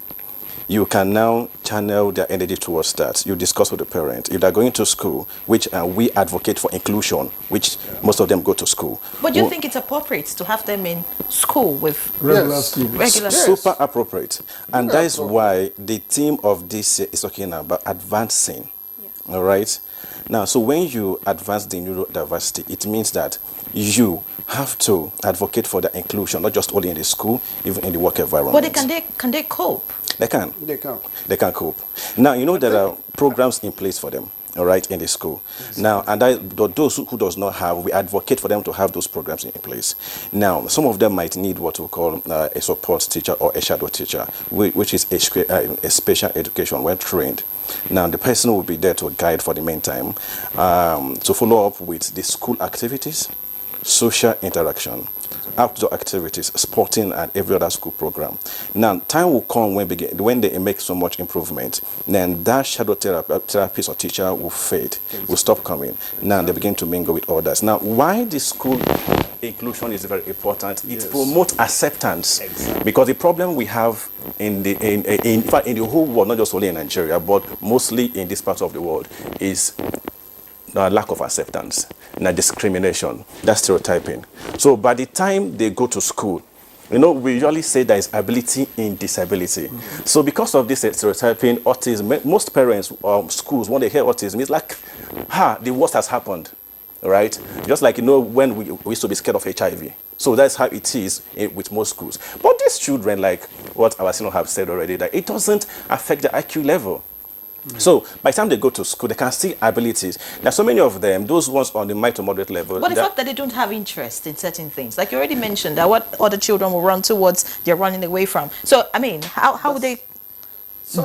you can now channel their energy towards that. You discuss with the parent. If they're going to school, which we advocate for inclusion, which most of them go to school. But do you think it's appropriate to have them in school with Regular school. regular Super appropriate. And that is why the theme of this year is talking about advancing. All right? Now, so when you advance the neurodiversity, it means that you have to advocate for the inclusion, not just only in the school, even in the work environment. But can they cope? They can. They can. They can cope. Now, you know, there are programs in place for them, all right, in the school. Yes. Now, and those who does not have, we advocate for them to have those programs in place. Now, some of them might need what we call a support teacher or a shadow teacher, which is a special education, well trained. Now, the person will be there to guide for the meantime, to follow up with the school activities, social interaction, outdoor activities, sporting, and every other school program. Now, time will come when they make so much improvement, then that shadow therapist or teacher will fade, will stop coming. Now, they begin to mingle with others. Now, why the school inclusion is very important, it promotes acceptance. Exactly. Because the problem we have in fact, in the whole world, not just only in Nigeria, but mostly in this part of the world, is lack of acceptance, discrimination, that's stereotyping. So by the time they go to school, you know, we usually say there is ability in disability. Mm-hmm. So because of this stereotyping, autism, most parents or schools, when they hear autism, it's like, the worst has happened, right? Just like, you know, when we used to be scared of HIV. So that's how it is with most schools. But these children, like what our senior have said already, that it doesn't affect the IQ level. So by the time they go to school, they can see abilities. Now, so many of them, those ones on the mild to moderate level. But the fact that they don't have interest in certain things, like you already mentioned, that what other children will run towards, they're running away from. So, I mean, how would they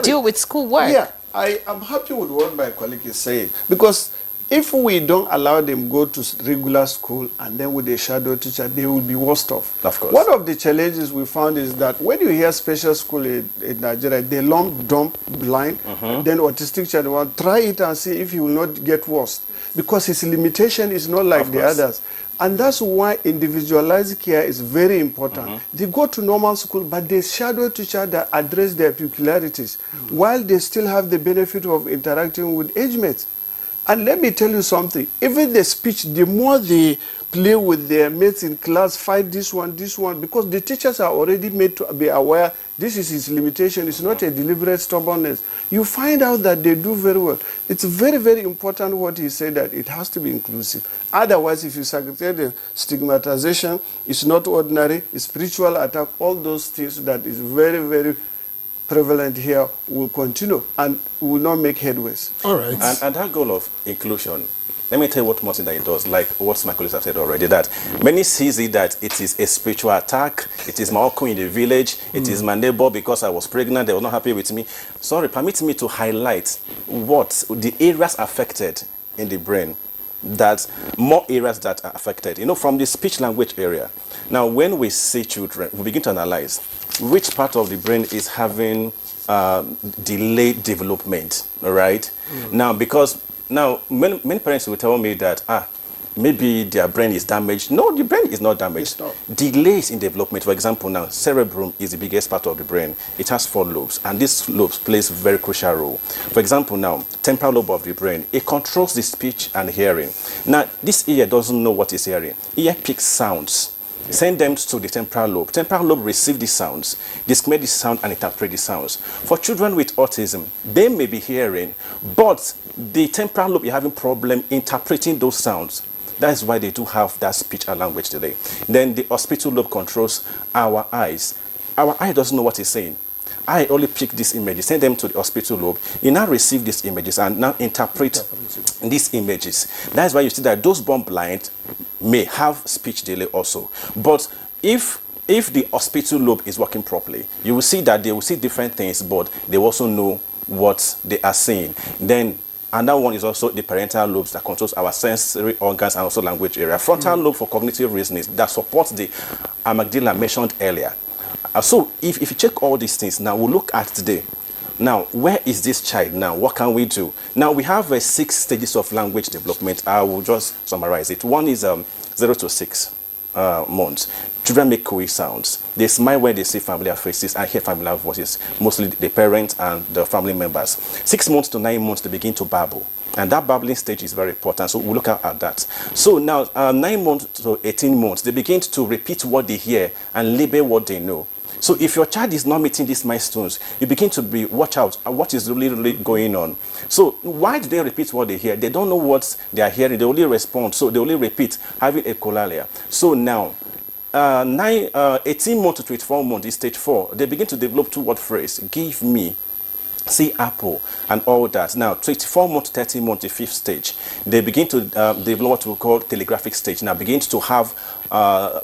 deal with schoolwork? Yeah, I am happy with what my colleague is saying, because if we don't allow them go to regular school and then with a shadow teacher, they will be worse off. Of course. One of the challenges we found is that when you hear special school in Nigeria, they dump blind, then autistic child, try it and see if he will not get worse. Because his limitation is not like the others. And that's why individualized care is very important. They go to normal school, but they shadow teacher that address their peculiarities, while they still have the benefit of interacting with age mates. And let me tell you something, even the speech, the more they play with their mates in class, fight this one, because the teachers are already made to be aware this is his limitation, it's not a deliberate stubbornness. You find out that they do very well. It's very, very important what he said, that it has to be inclusive. Otherwise, if you segregate the stigmatization, it's not ordinary, it's spiritual attack, all those things that is very, very prevalent here will continue and will not make headways. All right. And that goal of inclusion, let me tell you what Martin that it does, like what my colleagues have said already, that many sees it that it is a spiritual attack, it is my uncle in the village, it is my neighbor because I was pregnant, they were not happy with me. Sorry, permit me to highlight what the areas affected in the brain, that more areas that are affected, you know, from the speech language area. Now, when we see children, we begin to analyze which part of the brain is having delayed development, all right? Now, because now many parents will tell me that, maybe their brain is damaged. No, the brain is not damaged. Delays in development, for example, now, cerebrum is the biggest part of the brain. It has 4 lobes, and these lobes plays a very crucial role. For example, now, temporal lobe of the brain, it controls the speech and hearing. Now, this ear doesn't know what is hearing. Ear picks sounds, send them to the temporal lobe. Temporal lobe receive the sounds, discriminate the sound, and interpret the sounds. For children with autism, they may be hearing, but the temporal lobe is having problem interpreting those sounds. That is why they do have that speech and language today. Then the occipital lobe controls our eyes. Our eye doesn't know what it's saying. I only pick these images, send them to the occipital lobe. You now receive these images and now interpret these images. That's why you see that those born blind may have speech delay also. But if the occipital lobe is working properly, you will see that they will see different things, but they also know what they are saying. Then another one is also the parental lobes that controls our sensory organs and also language area. Frontal lobe for cognitive reasoning that supports the amygdala mentioned earlier. So if you check all these things, now we'll look at today. Now, where is this child now? What can we do? Now, we have 6 stages of language development. I will just summarize it. One is 0 to 6. months, children make quick sounds. They smile when they see familiar faces and hear familiar voices, mostly the parents and the family members. 6 months to 9 months, they begin to babble. And that babbling stage is very important, so we'll look at that. So now, 9 months to 18 months, they begin to repeat what they hear and label what they know. So if your child is not meeting these milestones, you begin to watch out what is really going on. So why do they repeat what they hear? They don't know what they are hearing. They only respond. So they only repeat, having echolalia. So now, 18 months to 24 months is stage 4. They begin to develop two-word phrase, give me, see apple, and all that. Now, 24 months, 30 months, the 5th stage, they begin to develop what we call telegraphic stage. Now, begin to have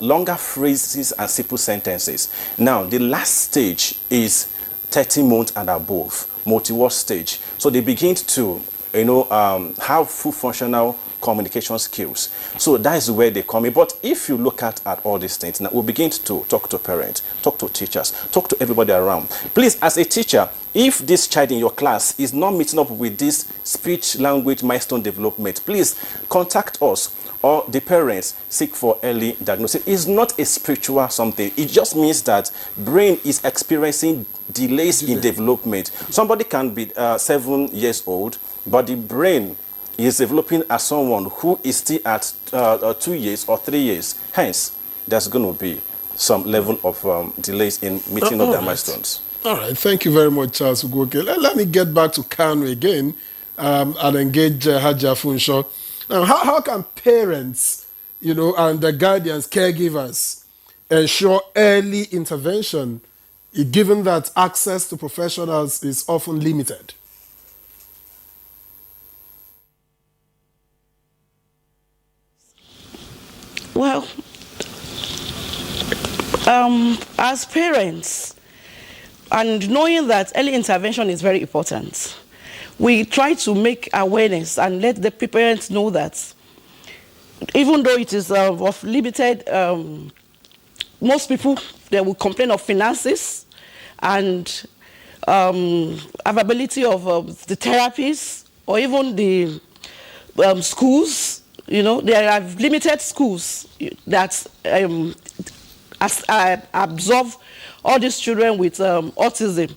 longer phrases and simple sentences. Now, the last stage is 30 months and above, multi-word stage. So they begin to, have full functional communication skills. So that is where they come in. But if you look at all these things, now we'll begin to talk to parents, talk to teachers, talk to everybody around. Please, as a teacher, if this child in your class is not meeting up with this speech language milestone development, please contact us or the parents, seek for early diagnosis. It's not a spiritual something. It just means that brain is experiencing delays in development. Somebody can be 7 years old, but the brain is developing as someone who is still at 2 years or 3 years. Hence, there's going to be some level of delays in meeting up their milestones. All right, thank you very much, Charles Ugoke. Let me get back to Kanu again and engage Haja Funsho. Now, how can parents, and the guardians, caregivers, ensure early intervention, given that access to professionals is often limited? Well, as parents, and knowing that early intervention is very important, we try to make awareness and let the parents know that even though it is of limited, most people, they will complain of finances and availability of the therapies or even the schools. There are limited schools that absorb all these children with autism,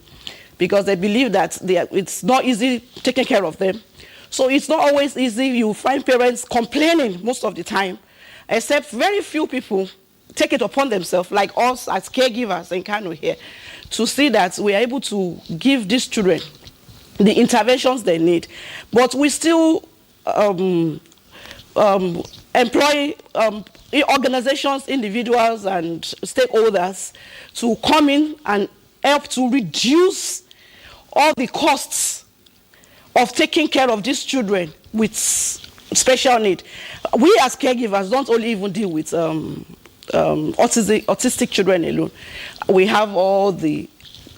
because they believe that it's not easy taking care of them. So it's not always easy. You find parents complaining most of the time, except very few people take it upon themselves, like us as caregivers in Kano here, to see that we are able to give these children the interventions they need. But we still employ organizations, individuals, and stakeholders to come in and help to reduce all the costs of taking care of these children with special need. We as caregivers don't only even deal with autistic children alone. We have all the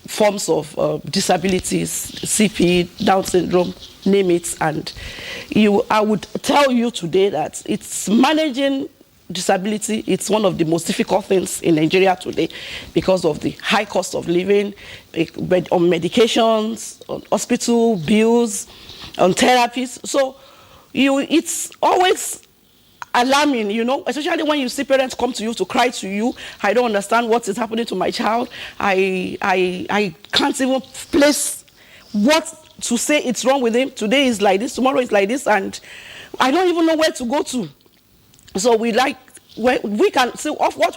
forms of disabilities, CP, Down syndrome, name it. And I would tell you today that it's managing disability. It's one of the most difficult things in Nigeria today because of the high cost of living, on medications, on hospital bills, on therapies. So it's always alarming, especially when you see parents come to you to cry to you. I don't understand what is happening to my child. I can't even place what to say it's wrong with him. Today is like this, tomorrow is like this, and I don't even know where to go to. So what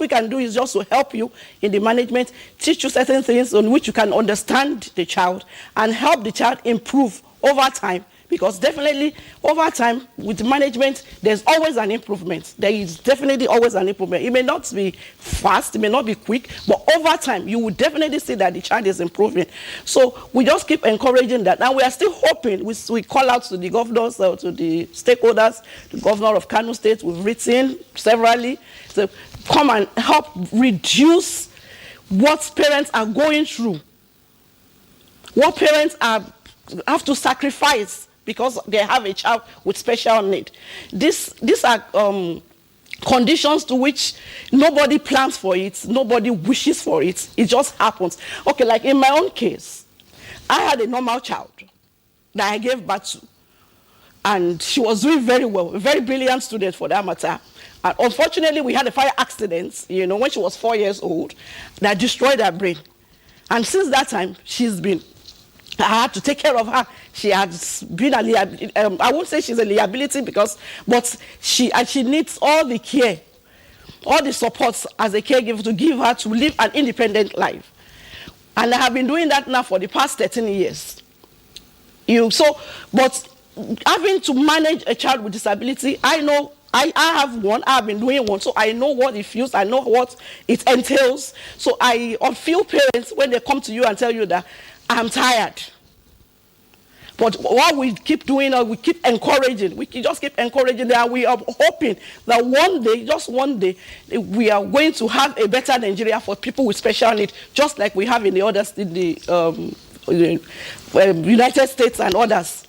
we can do is just to help you in the management, teach you certain things on which you can understand the child and help the child improve over time. Because definitely over time with management, there's always an improvement. There is definitely always an improvement. It may not be fast, it may not be quick, but over time you will definitely see that the child is improving. So we just keep encouraging that. And we are still hoping, we call out to the governors, to the stakeholders, the governor of Kano State, we've written severally, so come and help reduce what parents are going through, what parents have to sacrifice because they have a child with special need. These are conditions to which nobody plans for it, nobody wishes for it. It just happens. Okay, like in my own case, I had a normal child that I gave birth to, and she was doing very well, a very brilliant student for that matter. And unfortunately, we had a fire accident, you know, when she was 4 years old, that destroyed her brain. And since that time, I had to take care of her. She has been I won't say she's a liability but she needs all the care, all the supports as a caregiver to give her to live an independent life. And I have been doing that now for the past 13 years. But having to manage a child with disability, I know I have one, I've been doing one, so I know what it feels, I know what it entails. So I feel parents when they come to you and tell you that I'm tired. But what we keep doing, we keep encouraging. We just keep encouraging that we are hoping that one day, just one day, we are going to have a better Nigeria for people with special needs, just like we have in the others, in the United States and others.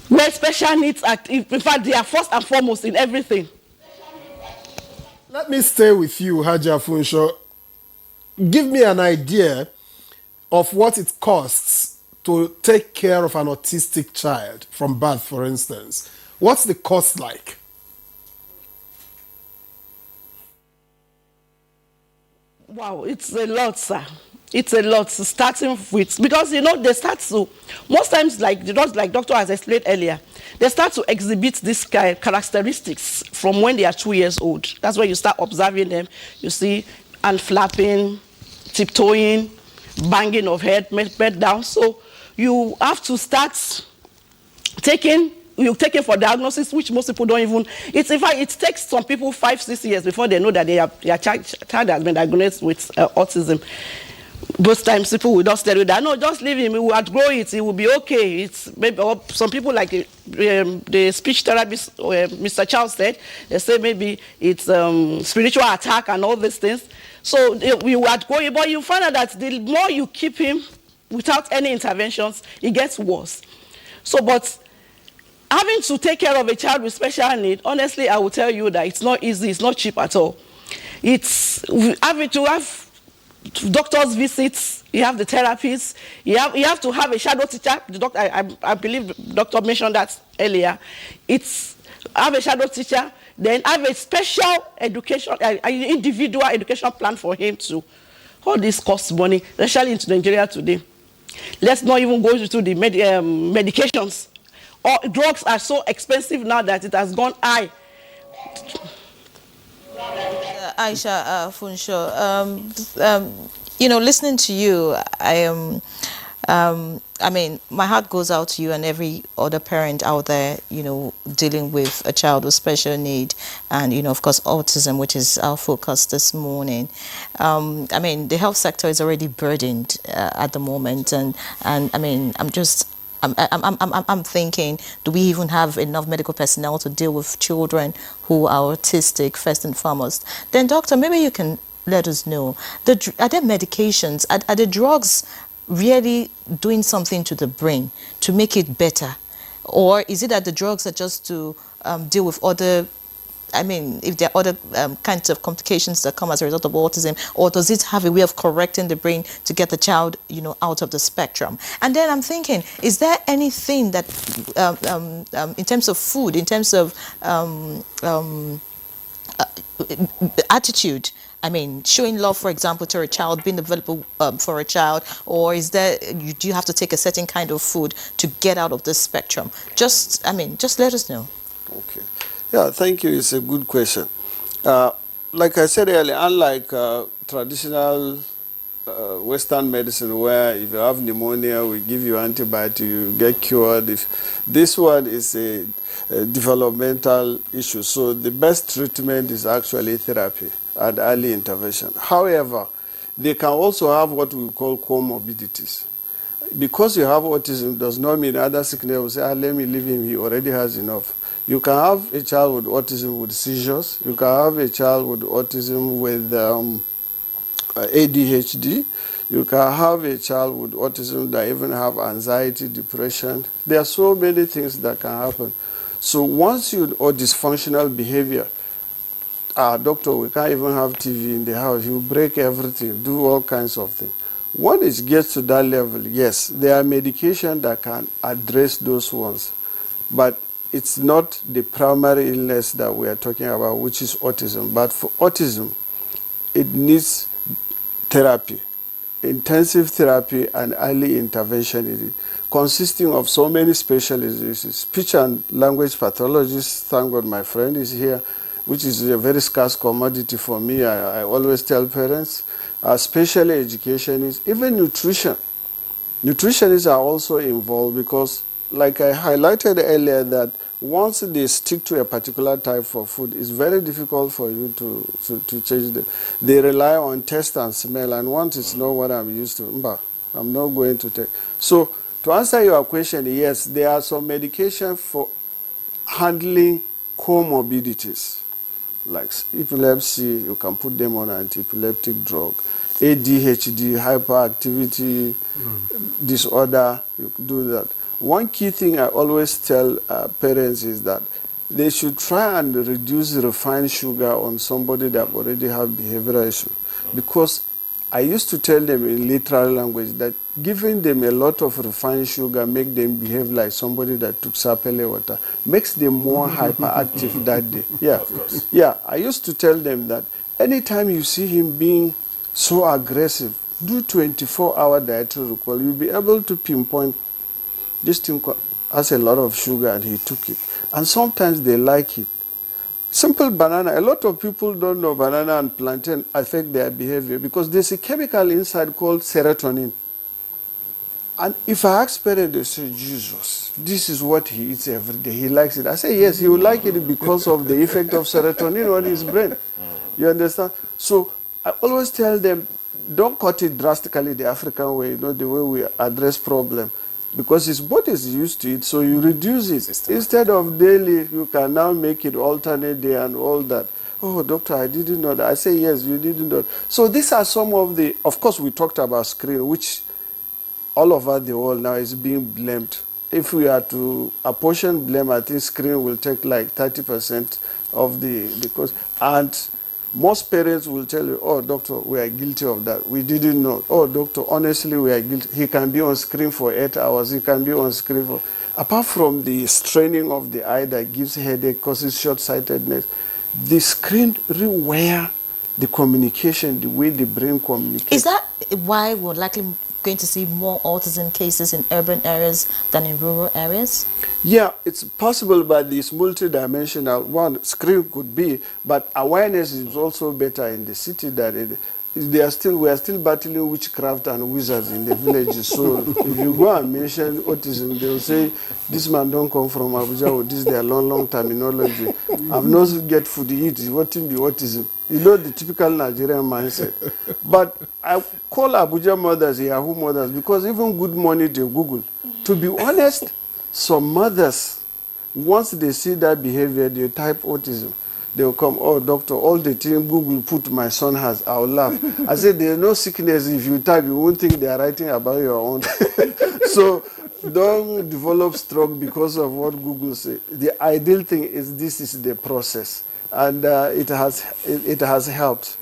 Where special needs are, in fact, they are first and foremost in everything. Let me stay with you, Haja Funsho. Give me an idea of what it costs to take care of an autistic child from birth, for instance. What's the cost like? Wow, it's a lot, sir. It's a lot, starting with, because, you know, they start to, most times, like Doctor has explained earlier, they start to exhibit these characteristics from when they are 2 years old. That's when you start observing them. You see, and flapping, tiptoeing, banging of head down. So you have to start taking for diagnosis, which most people don't even. In fact, it takes some people 5-6 years before they know that their child has been diagnosed with autism. Most times people will just tell you that, no, just leave him, he will outgrow it, it will be okay. It's maybe, or some people like the speech therapist, Mr. Charles said, they say maybe it's spiritual attack and all these things. So we will outgrow it, but you find out that the more you keep him without any interventions, it gets worse. So, but having to take care of a child with special need, honestly, I will tell you that it's not easy, it's not cheap at all. It's having to have doctor's visits, you have the therapists, you have to have a shadow teacher. The doctor, I believe the doctor mentioned that earlier. It's have a shadow teacher, then have a special education, an individual education plan for him too. All this costs money, especially in Nigeria today. Let's not even go into the medications. Drugs are so expensive now that it has gone high. Aisha Funsho, you know, listening to you, I mean, my heart goes out to you and every other parent out there, you know, dealing with a child with special need and, you know, of course, autism, which is our focus this morning. I mean, the health sector is already burdened at the moment, and I mean, I'm thinking, do we even have enough medical personnel to deal with children who are autistic, first and foremost? Then, doctor, maybe you can let us know, are there medications, are the drugs really doing something to the brain to make it better? Or is it that the drugs are just to deal with other, I mean, if there are other kinds of complications that come as a result of autism, or does it have a way of correcting the brain to get the child, you know, out of the spectrum? And then I'm thinking, is there anything that, in terms of food, in terms of attitude, I mean, showing love, for example, to a child, being available for a child, or is there, do you have to take a certain kind of food to get out of this spectrum? Just, I mean, just let us know. Okay. Yeah, thank you. It's a good question. Like I said earlier, unlike traditional Western medicine, where if you have pneumonia, we give you antibiotic, you get cured. This one is a developmental issue. So the best treatment is actually therapy and early intervention. However, they can also have what we call comorbidities. Because you have autism does not mean other sickness will say, let me leave him, he already has enough. You can have a child with autism with seizures. You can have a child with autism with ADHD. You can have a child with autism that even have anxiety, depression. There are so many things that can happen. So once or dysfunctional behavior, doctor, we can't even have TV in the house. You break everything, do all kinds of things. When it gets to that level, yes, there are medications that can address those ones. But it's not the primary illness that we are talking about, which is autism. But for autism, it needs therapy, intensive therapy and early intervention, consisting of so many specialists. Speech and language pathologists, thank God my friend is here, which is a very scarce commodity for me. I always tell parents, special educationists, even nutrition. Nutritionists are also involved because, like I highlighted earlier, that once they stick to a particular type of food, it's very difficult for you to change them. They rely on taste and smell, and once it's not what I'm used to, I'm not going to take. So, to answer your question, yes, there are some medication for handling comorbidities, like epilepsy. You can put them on anti-epileptic drug. ADHD, hyperactivity disorder, you do that. One key thing I always tell parents is that they should try and reduce refined sugar on somebody that already have behavioral issue. Because I used to tell them in literal language that giving them a lot of refined sugar make them behave like somebody that took sapele water, makes them more hyperactive that day. Yeah, of course. Yeah, I used to tell them that anytime you see him being so aggressive, do 24-hour dietary recall. You'll be able to pinpoint this thing has a lot of sugar and he took it. And sometimes they like it. Simple banana. A lot of people don't know banana and plantain affect their behavior because there's a chemical inside called serotonin. And if I ask parents, they say, Jesus, this is what he eats every day. He likes it. I say, yes, he will like it because of the effect of serotonin on his brain. You understand? So I always tell them, don't cut it drastically the African way, the way we address problem. Because his body is used to it, so you reduce it. Instead of daily, you can now make it alternate day and all that. Oh, doctor, I didn't know that. I say, yes, you didn't know. So these are some of the, of course, we talked about screen, which all over the world now is being blamed. If we are to apportion blame, I think screen will take like 30% of the cost. And most parents will tell you, oh, doctor, we are guilty of that. We didn't know. Oh, doctor, honestly, we are guilty. He can be on screen for 8 hours. He can be on screen for... Apart from the straining of the eye that gives headache, causes short-sightedness, the screen rewire the communication, the way the brain communicates. Is that why we're likely going to see more autism cases in urban areas than in rural areas? Yeah, it's possible, but it's multidimensional. One, screen could be, but awareness is also better in the city than we are still battling witchcraft and wizards in the villages. So if you go and mention autism, they'll say, this man don't come from Abuja, or this is their long terminology. I've not get food to eat, what in the autism? You know the typical Nigerian mindset. But I call Abuja mothers Yahoo mothers because even good money they Google. To be honest, some mothers, once they see that behavior, they type autism. They'll come, oh, doctor, all the thing Google put my son has, I'll laugh. I said, there's no sickness. If you type, you won't think they're writing about your own. So don't develop stroke because of what Google says. The ideal thing is this is the process. And it has helped.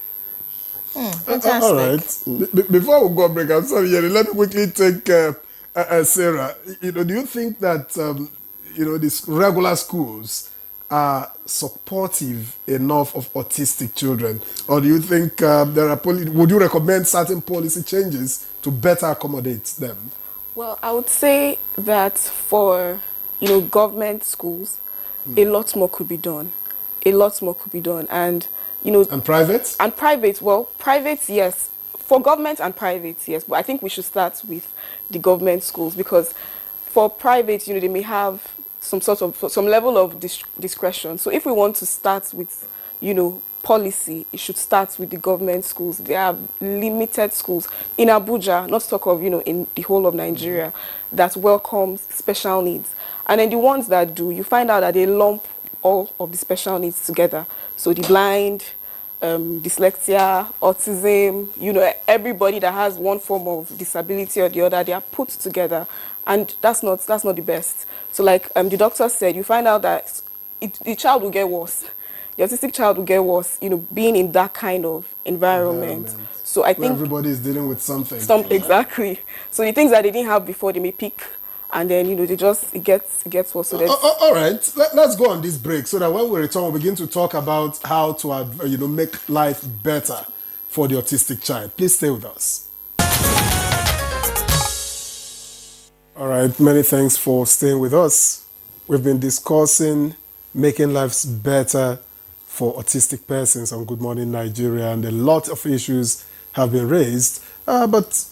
Fantastic. All right. Before we go break, I'm sorry, Yeri, let me quickly take Sarah. Do you think that these regular schools are supportive enough of autistic children, or do you think there are would you recommend certain policy changes to better accommodate them? Well, I would say that for government schools, a lot more could be done. A lot more could be done, and And private? And private, well, private, yes. For government and private, yes. But I think we should start with the government schools because for private, they may have some level of discretion. So if we want to start with, policy, it should start with the government schools. There are limited schools in Abuja, not to talk of, in the whole of Nigeria, that welcomes special needs. And then the ones that do, you find out that they lump all of the special needs together. So the blind, dyslexia, autism, everybody that has one form of disability or the other, they are put together. And that's not the best. So like the doctor said, you find out that the child will get worse. The autistic child will get worse, being in that kind of environment. So I think everybody is dealing with something. Exactly. So the things that they didn't have before, they may pick and then it gets worse. So that's All right, let's go on this break so that when we return, we'll begin to talk about how to make life better for the autistic child. Please stay with us. All right, many thanks for staying with us. We've been discussing making lives better for autistic persons on Good Morning Nigeria, and a lot of issues have been raised. But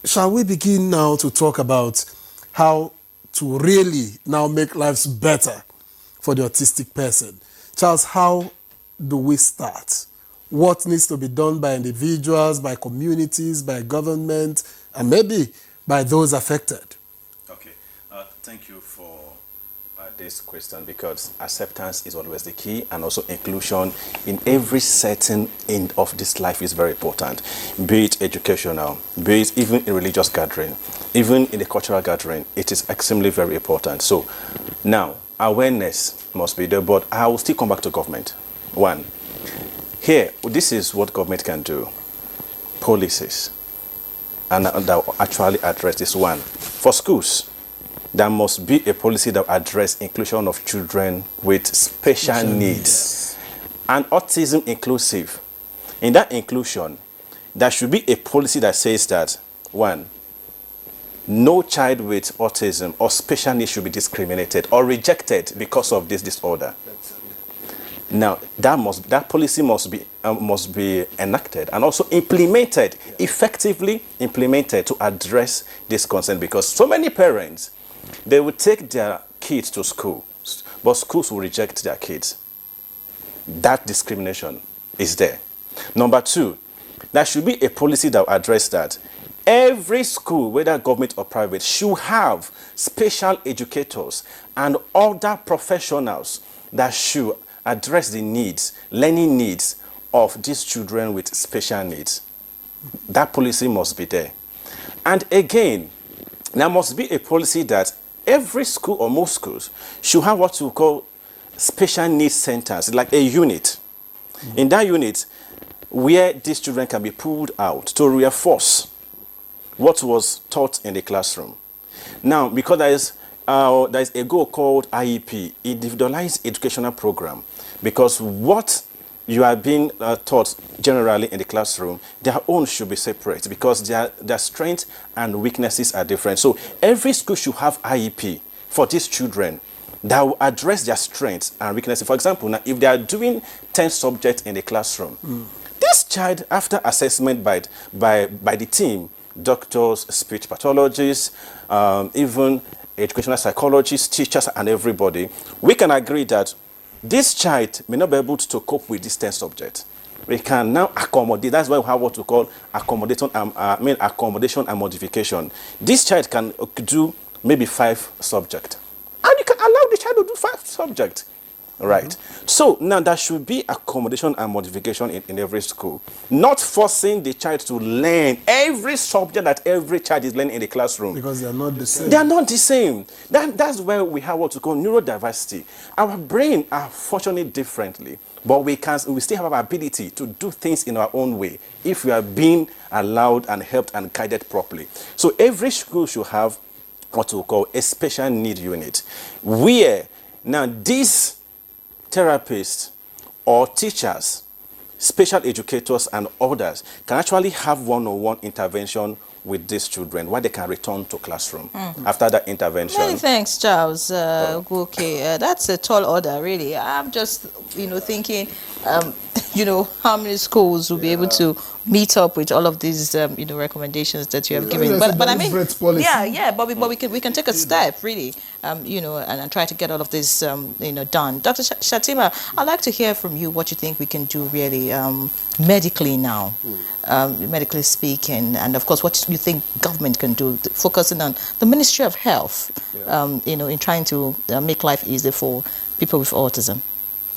shall we begin now to talk about how to really now make lives better for the autistic person? Charles, how do we start? What needs to be done by individuals, by communities, by government, and maybe by those affected? Okay, thank you for this question, because acceptance is always the key, and also inclusion in every setting of this life is very important, be it educational, be it even in religious gathering, even in the cultural gathering. It is extremely very important. So now awareness must be there, but I will still come back to government. One, here, this is what government can do: policies, and that will actually address this. One, for schools, there must be a policy that addresses inclusion of children with special needs and autism inclusive. In that inclusion, there should be a policy that says that, one, no child with autism or special needs should be discriminated or rejected because of this disorder. Now, that policy must be enacted and also implemented, effectively implemented, to address this concern, because so many parents, they will take their kids to school, but schools will reject their kids. That discrimination is there. Number two, there should be a policy that will address that. Every school, whether government or private, should have special educators and other professionals that should address the needs, learning needs of these children with special needs. That policy must be there. And again, there must be a policy that every school or most schools should have what we call special needs centers, like a unit. In that unit, where these children can be pulled out to reinforce what was taught in the classroom. Now, because there is a goal called IEP, Individualized Educational Program, because what you are being taught generally in the classroom, their own should be separate, because their strengths and weaknesses are different. So every school should have IEP for these children that will address their strengths and weaknesses. For example, now if they are doing 10 subjects in the classroom, this child, after assessment by the team, doctors, speech pathologists, even educational psychologists, teachers, and everybody, we can agree that this child may not be able to cope with this 10 subjects. We can now accommodate. That's why we have what we call accommodation and modification. This child can do maybe 5 subjects, and you can allow the child to do 5 subjects. Right. So now there should be accommodation and modification in every school, not forcing the child to learn every subject that every child is learning in the classroom. Because they are not the same. They are not the same. That's where we have what we call neurodiversity. Our brain are functioning differently, but we still have our ability to do things in our own way if we are being allowed and helped and guided properly. So every school should have what we call a special need unit, where now these therapists or teachers, special educators, and others can actually have one-on-one intervention with these children, where they can return to classroom after that intervention. Many thanks, Charles. Okay, that's a tall order, really. I'm just, thinking, how many schools will be able to meet up with all of these, recommendations that you have given. But I mean, but we can take a step, really, and try to get all of this, done. Dr. Shatima, I'd like to hear from you what you think we can do, really, medically now, medically speaking, and of course, what you think government can do, focusing on the Ministry of Health, in trying to make life easier for people with autism.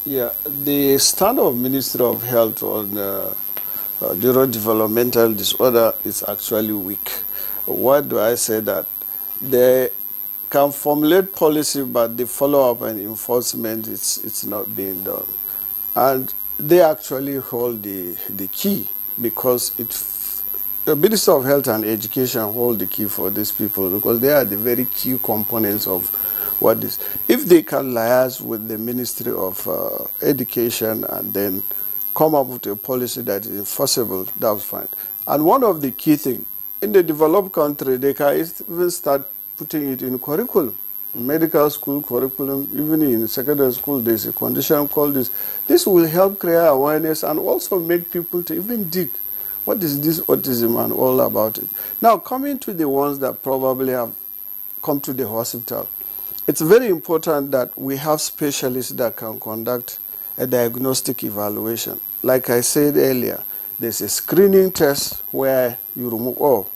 Yeah, the stand of Ministry of Health on neurodevelopmental disorder is actually weak. Why do I say that? They can formulate policy, but the follow-up and enforcement, it's not being done. And they actually hold the key, because The Minister of Health and Education hold the key for these people because they are the very key components of what this. If they can liaise with the Ministry of Education and then come up with a policy that is enforceable, that's fine. And one of the key things, in the developed country, they can even start putting it in curriculum. Medical school curriculum, even in secondary school, there's a condition called this. This will help create awareness and also make people to even dig. What is this autism and all about it? Now, coming to the ones that probably have come to the hospital, it's very important that we have specialists that can conduct a diagnostic evaluation. Like I said earlier, there's a screening test where you remove, oh,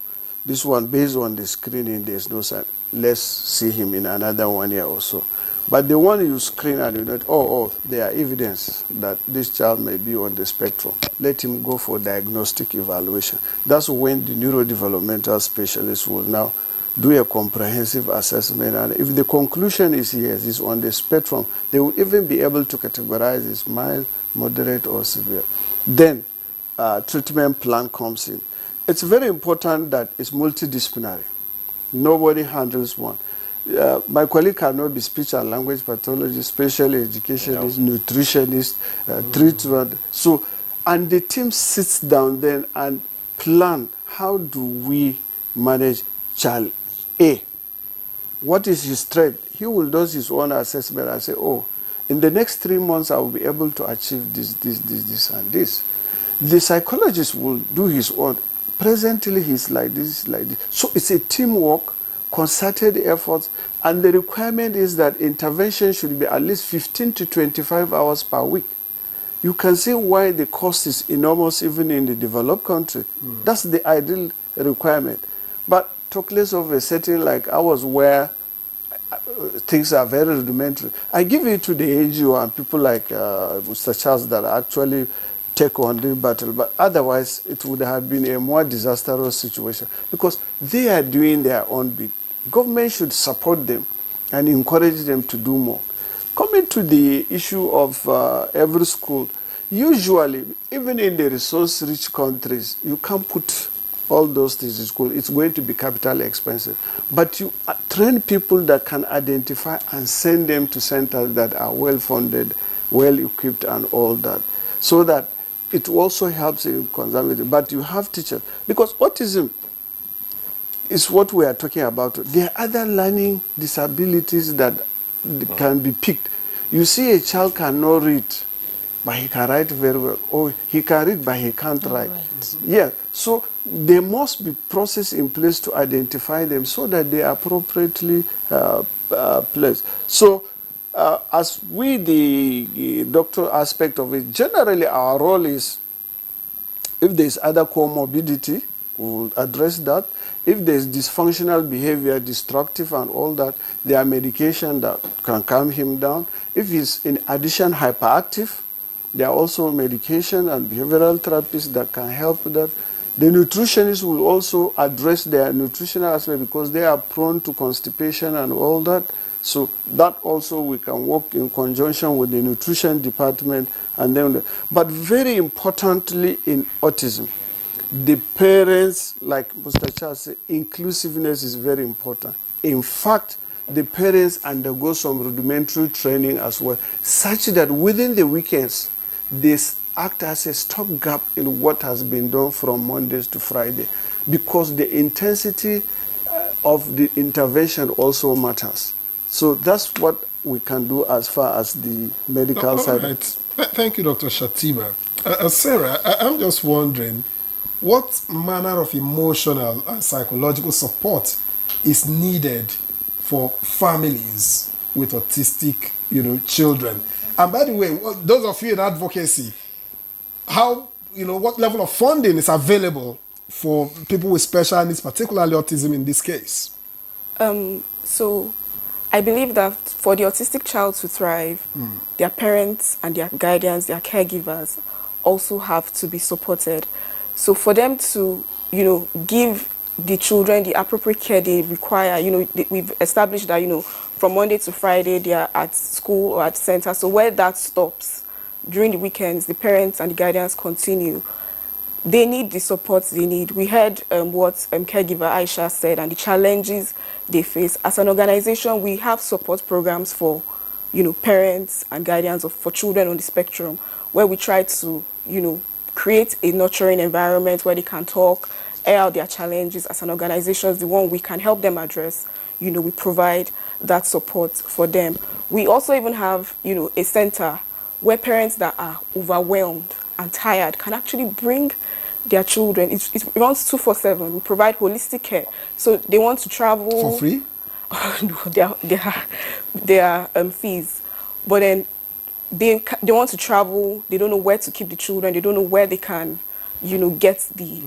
this one, based on the screening, there's no sign. Let's see him in another 1 year or so. But the one you screen and you know, oh, there are evidence that this child may be on the spectrum. Let him go for diagnostic evaluation. That's when the neurodevelopmental specialist will now do a comprehensive assessment. And if the conclusion is yes, he's on the spectrum, they will even be able to categorize as mild, moderate, or severe. Then treatment plan comes in. It's very important that it's multidisciplinary. Nobody handles one. My colleague cannot be speech and language pathologist, special educationist, nutritionist, treatment. So, and the team sits down then and plan how do we manage child A. What is his strength? He will do his own assessment and say, oh, in the next 3 months I will be able to achieve this, and this. The psychologist will do his own. Presently he's like this, like this. So it's a teamwork, concerted efforts, and the requirement is that intervention should be at least 15 to 25 hours per week. You can see why the cost is enormous even in the developed country. That's the ideal requirement. But talk less of a setting like ours where things are very rudimentary. I give it to the NGO and people like Mr. Charles that actually take on the battle, but otherwise it would have been a more disastrous situation because they are doing their own bit. Government should support them and encourage them to do more. Coming to the issue of every school, usually, even in the resource-rich countries, you can't put all those things in school. It's going to be capital expensive. But you train people that can identify and send them to centers that are well-funded, well-equipped, and all that, so that it also helps in conservative. But you have teachers, because autism is what we are talking about. There are other learning disabilities that can be picked. You see a child cannot read, but he can write very well. Or he can read, but he can't write. Yeah, so there must be process in place to identify them so that they are appropriately placed. So as we, the doctor aspect of it, generally our role is, if there's other comorbidity, we'll address that. If there's dysfunctional behavior, destructive and all that, there are medication that can calm him down. If he's in addition hyperactive, there are also medication and behavioral therapies that can help with that. The nutritionists will also address their nutritional aspect because they are prone to constipation and all that. So that also we can work in conjunction with the nutrition department. But very importantly in autism, the parents, like Mr. Charles said, inclusiveness is very important. In fact, the parents undergo some rudimentary training as well, such that within the weekends, they act as a stopgap in what has been done from Mondays to Friday, because the intensity of the intervention also matters. So that's what we can do as far as the medical side. Right. Thank you, Dr. Shatima. Sarah, I'm just wondering, what manner of emotional and psychological support is needed for families with autistic, children? And by the way, those of you in advocacy, how, what level of funding is available for people with special needs, particularly autism in this case? So I believe that for the autistic child to thrive, their parents and their guardians, their caregivers also have to be supported. So for them to, give the children the appropriate care they require, we've established that, from Monday to Friday, they are at school or at center. So where that stops, during the weekends, the parents and the guardians continue. they need the support they need. We heard what caregiver Aisha said and the challenges they face. As an organization, we have support programs for, parents and guardians for children on the spectrum, where we try to, create a nurturing environment where they can talk, air out their challenges. As an organization, the one we can help them address, we provide that support for them. We also even have, a center where parents that are overwhelmed and tired can actually bring their children. It runs 24/7. We provide holistic care. So they want to travel For free? No, there are fees, but then they want to travel. They don't know where to keep the children. They don't know where they can, get the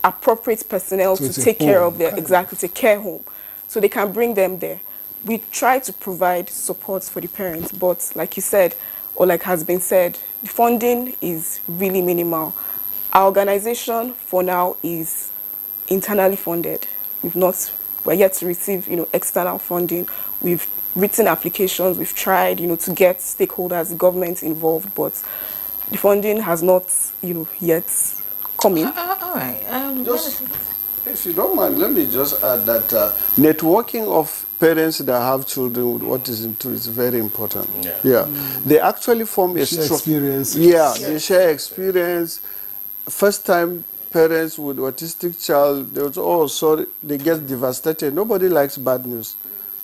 appropriate personnel So to it's a take care home, of their it's a care home, so they can bring them there. We try to provide support for the parents, but like you said, or like has been said, the funding is really minimal. Our organization for now is internally funded. We're yet to receive, external funding. We've written applications, we've tried, to get stakeholders, the government involved, but the funding has not, yet come in. All right. If you don't mind, let me just add that networking of parents that have children with autism too is very important. Yeah. They actually form a Share experience. Yeah, they share experience. First time parents with autistic child, they was, oh, sorry, they get devastated. Nobody likes bad news.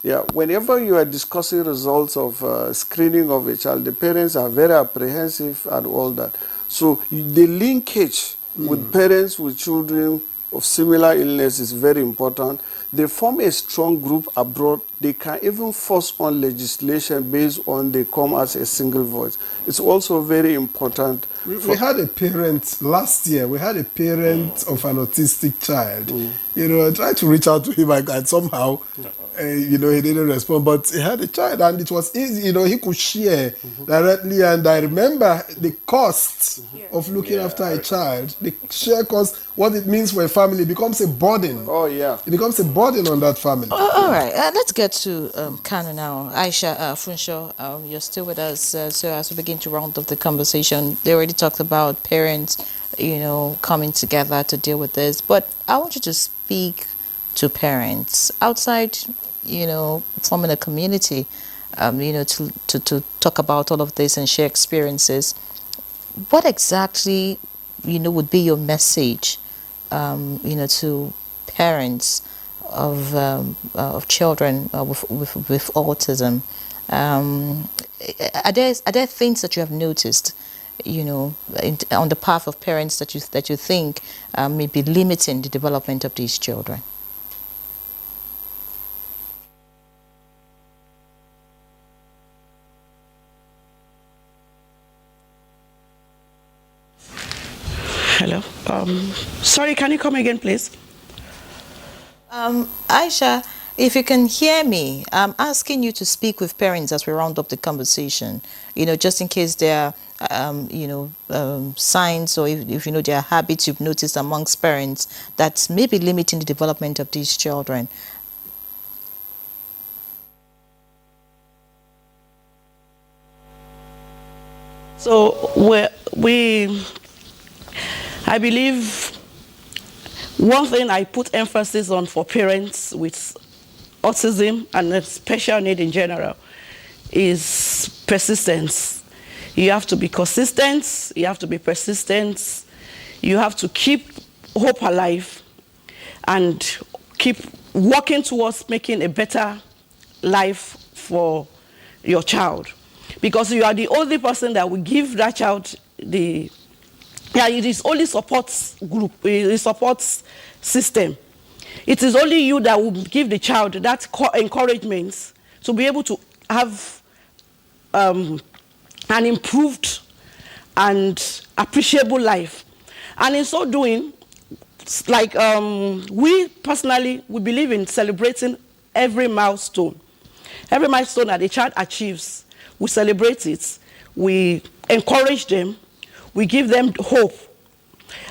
Yeah, whenever you are discussing results of screening of a child, the parents are very apprehensive and all that. So the linkage with parents with children of similar illness is very important. They form a strong group abroad. They can even force on legislation based on they come as a single voice. It's also very important. We had a parent last year. We had a parent of an autistic child. I tried to reach out to him and somehow, he didn't respond. But he had a child, and it was easy. He could share directly. And I remember the cost of looking after a child. The sheer cost, what it means for a family, becomes a burden. Oh yeah, it becomes a burden on that family. All right, let's get to Kanu now. Aisha Funsho, you're still with us. So as we begin to round up the conversation, they already talked about parents, coming together to deal with this. But I want you to speak to parents outside, forming a community, to talk about all of this and share experiences. What exactly, would be your message, to parents of children with autism? Are there things that you have noticed, on the path of parents that you think may be limiting the development of these children? Hello. Sorry, can you come again, please? Aisha, if you can hear me, I'm asking you to speak with parents as we round up the conversation, just in case there are, signs, or if there are habits you've noticed amongst parents that may be limiting the development of these children. So I believe one thing I put emphasis on for parents with autism and special need in general is persistence. You have to be consistent, you have to be persistent, you have to keep hope alive and keep working towards making a better life for your child. Because you are the only person that will give that child it is only support group, it supports system. It is only you that will give the child that encouragement to be able to have an improved and appreciable life. And in so doing, like we personally, we believe in celebrating every milestone. Every milestone that the child achieves, we celebrate it, we encourage them, we give them hope.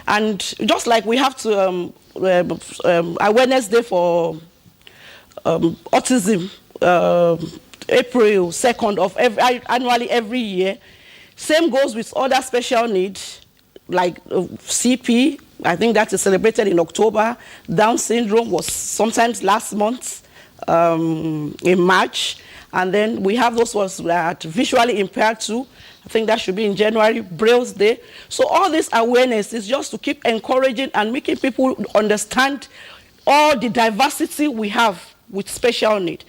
And just like we have to awareness day for autism, April 2nd of annually every year, same goes with other special needs like CP, I think that is celebrated in October. Down syndrome was sometimes last month, in March. And then we have those ones that are visually impaired too. I think that should be in January, Braille's Day. So all this awareness is just to keep encouraging and making people understand all the diversity we have with special need,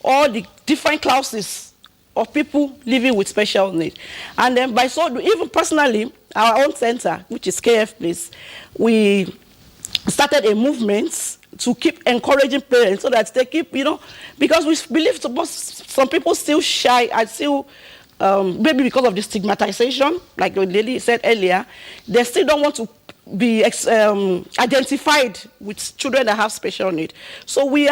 all the different classes of people living with special need. And then by so, even personally, our own center, which is KF Place, we started a movement to keep encouraging parents so that they keep, because we believe some people still shy and still, maybe because of the stigmatization, like the lady said earlier, they still don't want to be identified with children that have special need. So we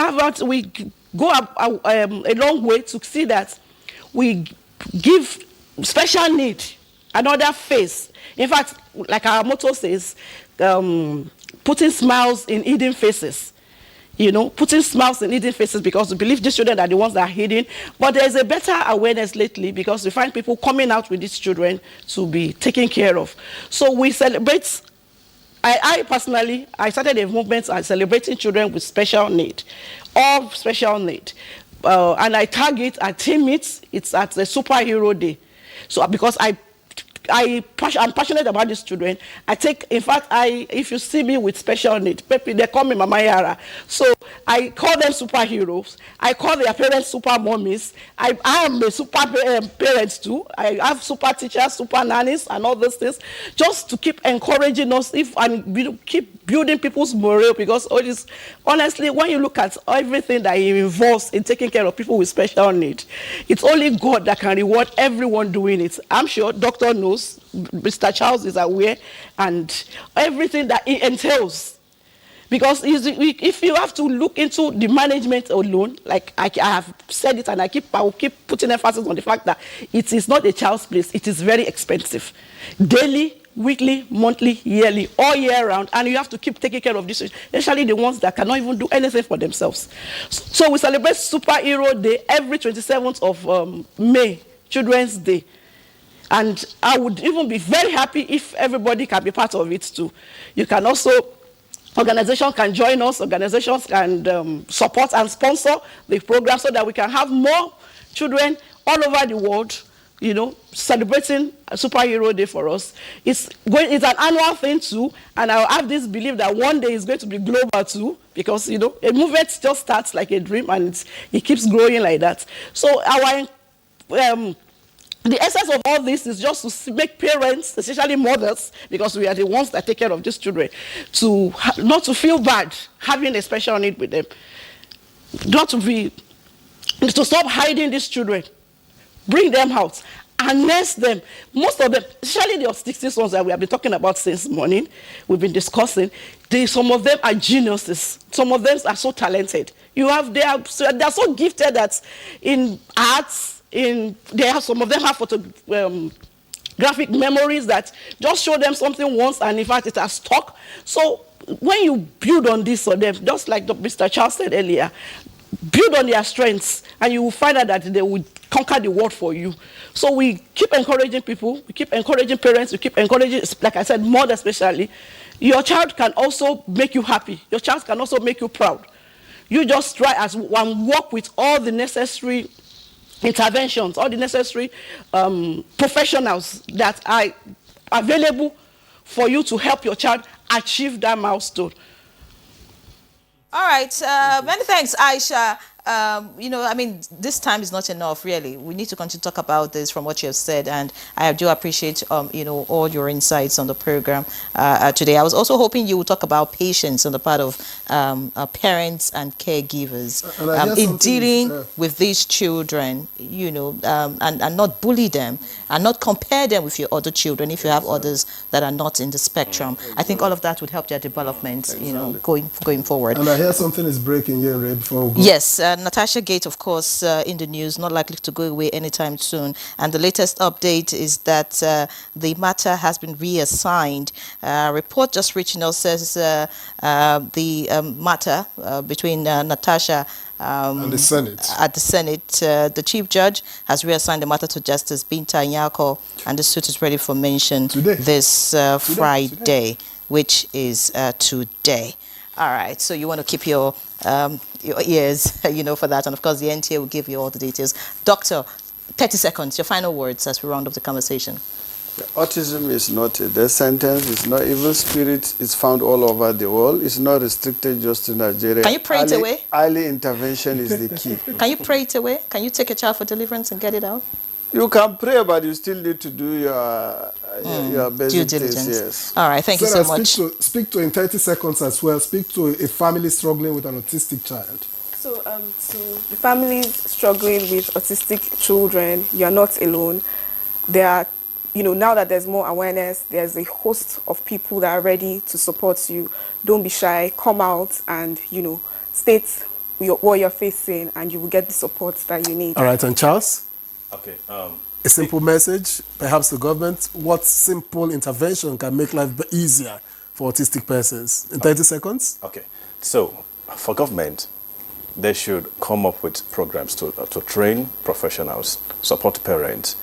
go up a long way to see that we give special need another face. In fact, like our motto says, putting smiles in hidden faces. Putting smiles in hidden faces, because we believe these children are the ones that are hidden. But there's a better awareness lately because we find people coming out with these children to be taken care of. So we celebrate. I personally, I started a movement celebrating children with special need, all special need. And I team it, it's at the Superhero Day. So because I'm passionate about these children. If you see me with special need, they call me Mama Yara. So I call them superheroes. I call their parents super mommies. I am a super parents too. I have super teachers, super nannies, and all those things, just to keep encouraging us and keep building people's morale. Because honestly, when you look at everything that involves in taking care of people with special need, it's only God that can reward everyone doing it. I'm sure Dr. knows, Mr. Charles is aware, and everything that it entails. Because if you have to look into the management alone, like I have said it, and I will keep putting emphasis on the fact that it is not a child's place. It is very expensive. Daily, weekly, monthly, yearly, all year round, and you have to keep taking care of this, especially the ones that cannot even do anything for themselves. So we celebrate Superhero Day every 27th of May, Children's Day. And I would even be very happy if everybody can be part of it too. You can also, organizations can join us, organizations can support and sponsor the program so that we can have more children all over the world, celebrating a Superhero Day for us. It's an annual thing too, and I have this belief that one day it's going to be global too, because, a movement just starts like a dream and it keeps growing like that. So the essence of all this is just to make parents, especially mothers, because we are the ones that take care of these children, not to feel bad having a special need with them, to stop hiding these children, bring them out, and nurse them. Most of them, especially the autistic ones that we have been talking about since morning, we've been discussing, some of them are geniuses. Some of them are so talented. They are so gifted that in arts, some of them have photographic memories that just show them something once, and in fact it has stuck. So when you build on this for them, just like Mr. Charles said earlier, build on their strengths, and you will find out that they will conquer the world for you. So we keep encouraging people, we keep encouraging parents, we keep encouraging, like I said, mothers especially. Your child can also make you happy. Your child can also make you proud. You just try and work with all the necessary interventions, all the necessary professionals that are available for you to help your child achieve that milestone. All right. Many thanks, Aisha. This time is not enough, really. We need to continue to talk about this from what you have said, and I do appreciate, all your insights on the program today. I was also hoping you would talk about patience on the part of parents and caregivers in dealing with these children, and not bully them and not compare them with your other children if you have others that are not in the spectrum. I think all of that would help their development, going forward. And I hear something is breaking here, Ray, before we go. Yes. Natasha Gate, of course, in the news, not likely to go away anytime soon. And the latest update is that the matter has been reassigned. Report just reaching us says the matter between Natasha and the Senate. At the Senate, the Chief Judge has reassigned the matter to Justice Binta Nyako, and the suit is ready for mention this Friday. which is today. All right, so you want to keep your ears, for that. And of course, the NTA will give you all the details. Doctor, 30 seconds, your final words as we round up the conversation. Autism is not a death sentence. It's not evil spirit. It's found all over the world. It's not restricted just to Nigeria. Can you pray it away? Early intervention is the key. Can you pray it away? Can you take a child for deliverance and get it out? You can pray, but you still need to do your basic due diligence. things, yes. All right, thank you so much. Speak to in 30 seconds as well. Speak to a family struggling with an autistic child. So, to the families struggling with autistic children, you're not alone. There are, now that there's more awareness, there's a host of people that are ready to support you. Don't be shy. Come out and, state what you're facing, and you will get the support that you need. All right, and Charles? Okay. A simple message, perhaps the government, what simple intervention can make life easier for autistic persons? In 30 seconds? Okay. So, for government, they should come up with programs to train professionals, support parents,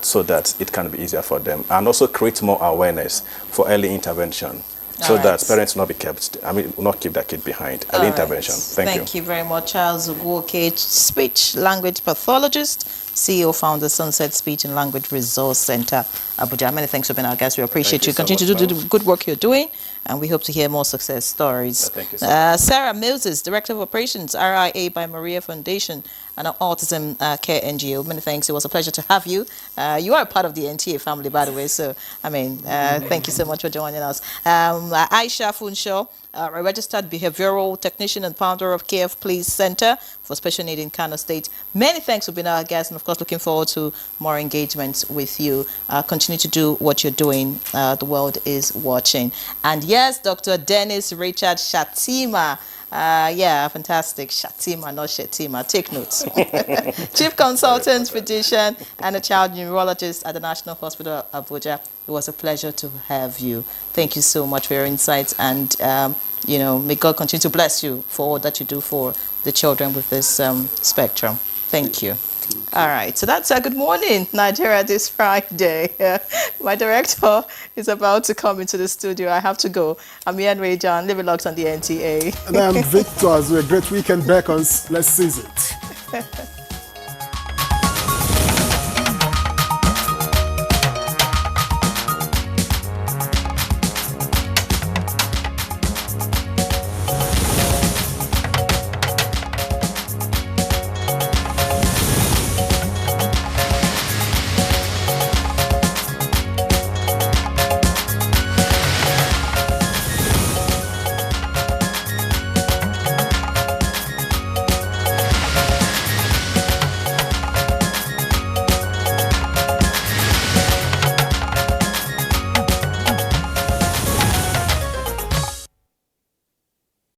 so that it can be easier for them, and also create more awareness for early intervention. So that parents will not keep their kid behind. Early intervention. Thank you very much, Charles Ugoke, speech language pathologist, CEO, founder, Sunset Speech and Language Resource Center, Abuja. Many thanks for being our guest. We appreciate you. Continue to do the good work you're doing, and we hope to hear more success stories. Thank you so much. Sarah Moses, Director of Operations, RIA by Maria Foundation, and an Autism Care NGO. Many thanks. It was a pleasure to have you. You are a part of the NTA family, by the way. So, thank you so much for joining us. Aisha Funshaw, a registered behavioral technician and founder of KF Please Center for Special Need in Kano State. Many thanks for being our guest, and of course, looking forward to more engagements with you. Continue to do what you're doing. The world is watching. And yes, Dr. Dennis Richard Shatima. Fantastic. Shatima, not Shetima. Take notes. Chief Consultant, Physician, and a Child Neurologist at the National Hospital of Abuja. It was a pleasure to have you. Thank you so much for your insights, and may God continue to bless you for all that you do for the children with this spectrum. Thank you. All right, so that's Good Morning Nigeria this Friday. My director is about to come into the studio. I have to go. I'm Ian Ray-John, living locked on the NTA. And I'm Victor. As a great weekend beckons, let's seize it.